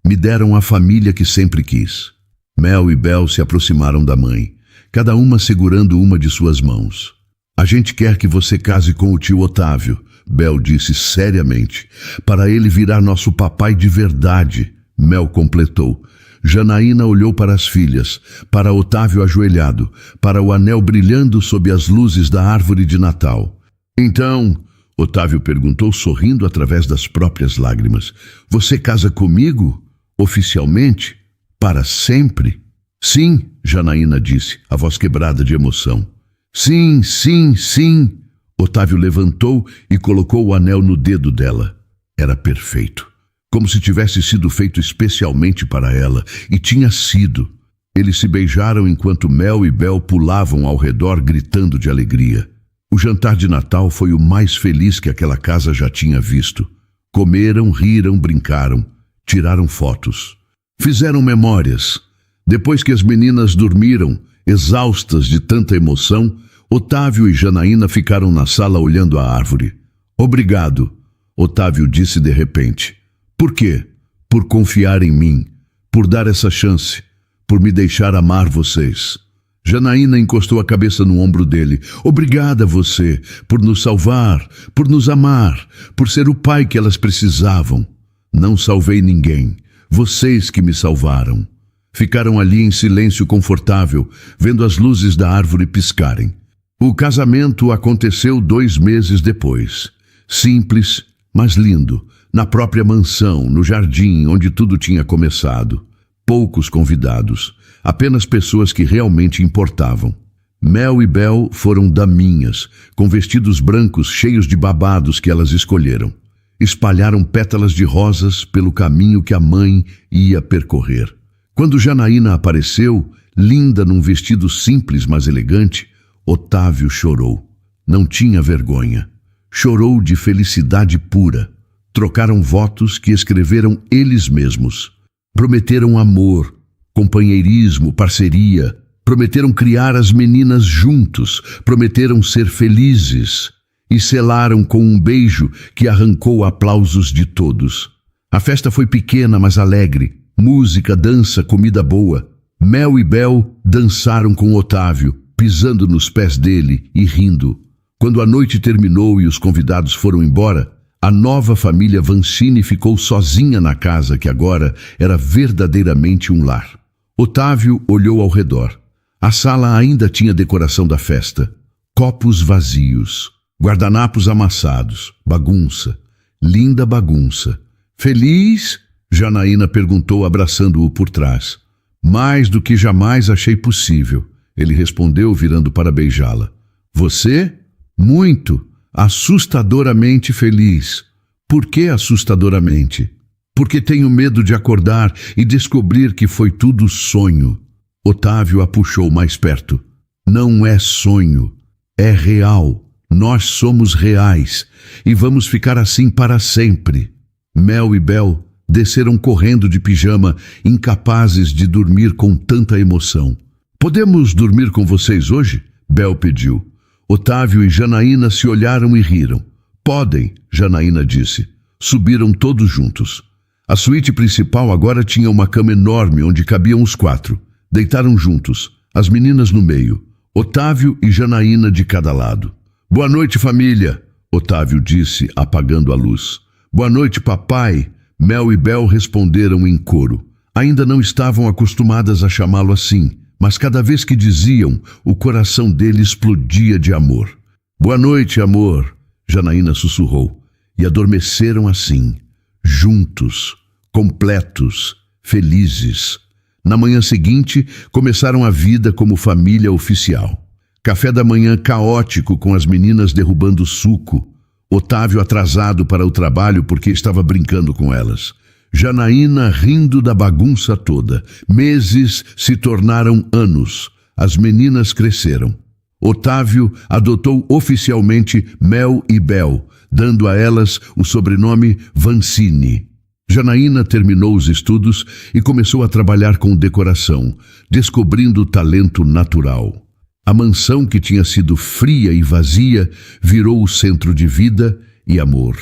Me deram a família que sempre quis. Mel e Bel se aproximaram da mãe, cada uma segurando uma de suas mãos. A gente quer que você case com o tio Otávio, Bel disse seriamente, para ele virar nosso papai de verdade, Mel completou. Janaína olhou para as filhas, para Otávio ajoelhado, para o anel brilhando sob as luzes da árvore de Natal. Então, Otávio perguntou sorrindo através das próprias lágrimas, você casa comigo? Oficialmente? Para sempre? Sim, Janaína disse, a voz quebrada de emoção. Sim, sim, sim. Otávio levantou e colocou o anel no dedo dela. Era perfeito. Como se tivesse sido feito especialmente para ela, e tinha sido. Eles se beijaram enquanto Mel e Bel pulavam ao redor gritando de alegria. O jantar de Natal foi o mais feliz que aquela casa já tinha visto. Comeram, riram, brincaram, tiraram fotos. Fizeram memórias. Depois que as meninas dormiram, exaustas de tanta emoção, Otávio e Janaína ficaram na sala olhando a árvore. Obrigado, Otávio disse de repente. Por quê? Por confiar em mim, por dar essa chance, por me deixar amar vocês. Janaína encostou a cabeça no ombro dele. Obrigada a você, por nos salvar, por nos amar, por ser o pai que elas precisavam. Não salvei ninguém, vocês que me salvaram. Ficaram ali em silêncio confortável, vendo as luzes da árvore piscarem. O casamento aconteceu 2 meses depois. Simples, mas lindo, na própria mansão, no jardim onde tudo tinha começado. Poucos convidados, apenas pessoas que realmente importavam. Mel e Bel foram daminhas, com vestidos brancos cheios de babados que elas escolheram. Espalharam pétalas de rosas pelo caminho que a mãe ia percorrer. Quando Janaína apareceu, linda num vestido simples mas elegante, Otávio chorou. Não tinha vergonha. Chorou de felicidade pura. Trocaram votos que escreveram eles mesmos. Prometeram amor, companheirismo, parceria. Prometeram criar as meninas juntos. Prometeram ser felizes. E selaram com um beijo que arrancou aplausos de todos. A festa foi pequena, mas alegre. Música, dança, comida boa. Mel e Bel dançaram com Otávio, pisando nos pés dele e rindo. Quando a noite terminou e os convidados foram embora, a nova família Vancini ficou sozinha na casa que agora era verdadeiramente um lar. Otávio olhou ao redor. A sala ainda tinha decoração da festa. Copos vazios, guardanapos amassados, bagunça, linda bagunça. Feliz? Janaína perguntou abraçando-o por trás. Mais do que jamais achei possível, ele respondeu virando para beijá-la. Você? Muito, assustadoramente feliz. Por que assustadoramente? Porque tenho medo de acordar e descobrir que foi tudo sonho. Otávio a puxou mais perto. Não é sonho, é real. Nós somos reais e vamos ficar assim para sempre. Mel e Bel desceram correndo de pijama, incapazes de dormir com tanta emoção. Podemos dormir com vocês hoje? Bel pediu. Otávio e Janaína se olharam e riram. Podem, Janaína disse. Subiram todos juntos. A suíte principal agora tinha uma cama enorme onde cabiam os 4. Deitaram juntos, as meninas no meio, Otávio e Janaína de cada lado. Boa noite, família, Otávio disse, apagando a luz. Boa noite, papai, Mel e Bel responderam em coro. Ainda não estavam acostumadas a chamá-lo assim, mas cada vez que diziam, o coração dele explodia de amor. Boa noite, amor, Janaína sussurrou, e adormeceram assim, juntos, completos, felizes. Na manhã seguinte, começaram a vida como família oficial. Café da manhã caótico com as meninas derrubando suco. Otávio atrasado para o trabalho porque estava brincando com elas. Janaína rindo da bagunça toda. Meses se tornaram anos. As meninas cresceram. Otávio adotou oficialmente Mel e Bel, dando a elas o sobrenome Vancini. Janaína terminou os estudos e começou a trabalhar com decoração, descobrindo o talento natural. A mansão, que tinha sido fria e vazia, virou o centro de vida e amor.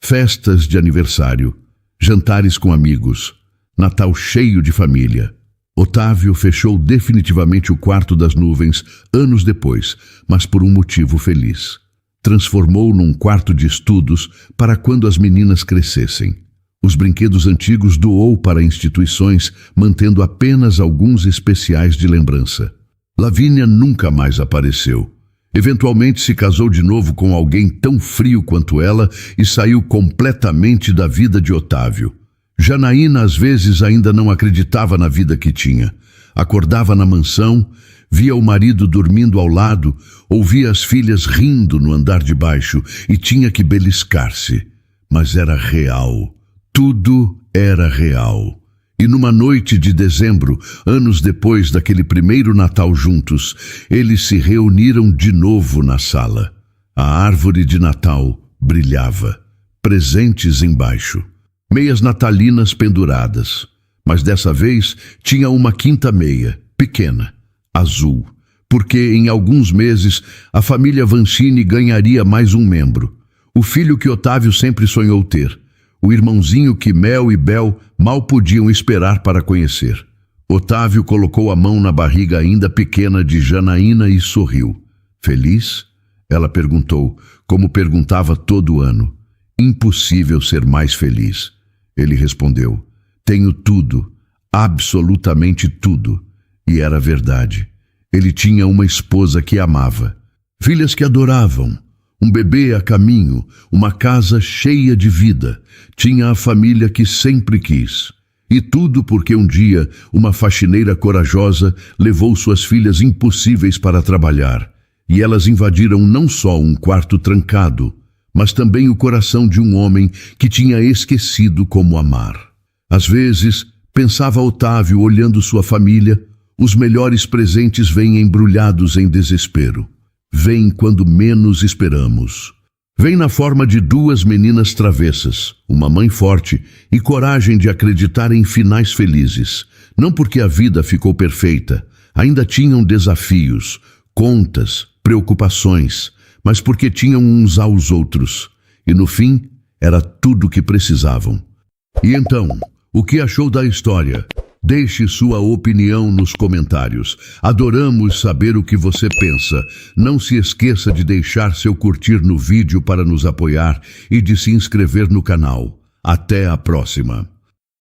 Festas de aniversário, jantares com amigos, Natal cheio de família. Otávio fechou definitivamente o quarto das nuvens anos depois, mas por um motivo feliz. Transformou num quarto de estudos para quando as meninas crescessem. Os brinquedos antigos doou para instituições, mantendo apenas alguns especiais de lembrança. Lavínia nunca mais apareceu. Eventualmente se casou de novo com alguém tão frio quanto ela e saiu completamente da vida de Otávio. Janaína às vezes ainda não acreditava na vida que tinha. Acordava na mansão, via o marido dormindo ao lado, ouvia as filhas rindo no andar de baixo e tinha que beliscar-se. Mas era real. Tudo era real. E numa noite de dezembro, anos depois daquele primeiro Natal juntos, eles se reuniram de novo na sala. A árvore de Natal brilhava, presentes embaixo. Meias natalinas penduradas, mas dessa vez tinha uma quinta meia, pequena, azul, porque em alguns meses a família Vancini ganharia mais um membro. O filho que Otávio sempre sonhou ter. O irmãozinho que Mel e Bel mal podiam esperar para conhecer. Otávio colocou a mão na barriga ainda pequena de Janaína e sorriu. Feliz? Ela perguntou, como perguntava todo ano. Impossível ser mais feliz. Ele respondeu, tenho tudo, absolutamente tudo. E era verdade. Ele tinha uma esposa que amava, filhas que adoravam, um bebê a caminho, uma casa cheia de vida. Tinha a família que sempre quis. E tudo porque um dia uma faxineira corajosa levou suas filhas impossíveis para trabalhar. E elas invadiram não só um quarto trancado, mas também o coração de um homem que tinha esquecido como amar. Às vezes, pensava Otávio olhando sua família, os melhores presentes vêm embrulhados em desespero. Vem quando menos esperamos. Vem na forma de duas meninas travessas, uma mãe forte e coragem de acreditar em finais felizes. Não porque a vida ficou perfeita, ainda tinham desafios, contas, preocupações, mas porque tinham uns aos outros. E no fim, era tudo o que precisavam. E então, o que achou da história? Deixe sua opinião nos comentários. Adoramos saber o que você pensa. Não se esqueça de deixar seu curtir no vídeo para nos apoiar e de se inscrever no canal. Até a próxima!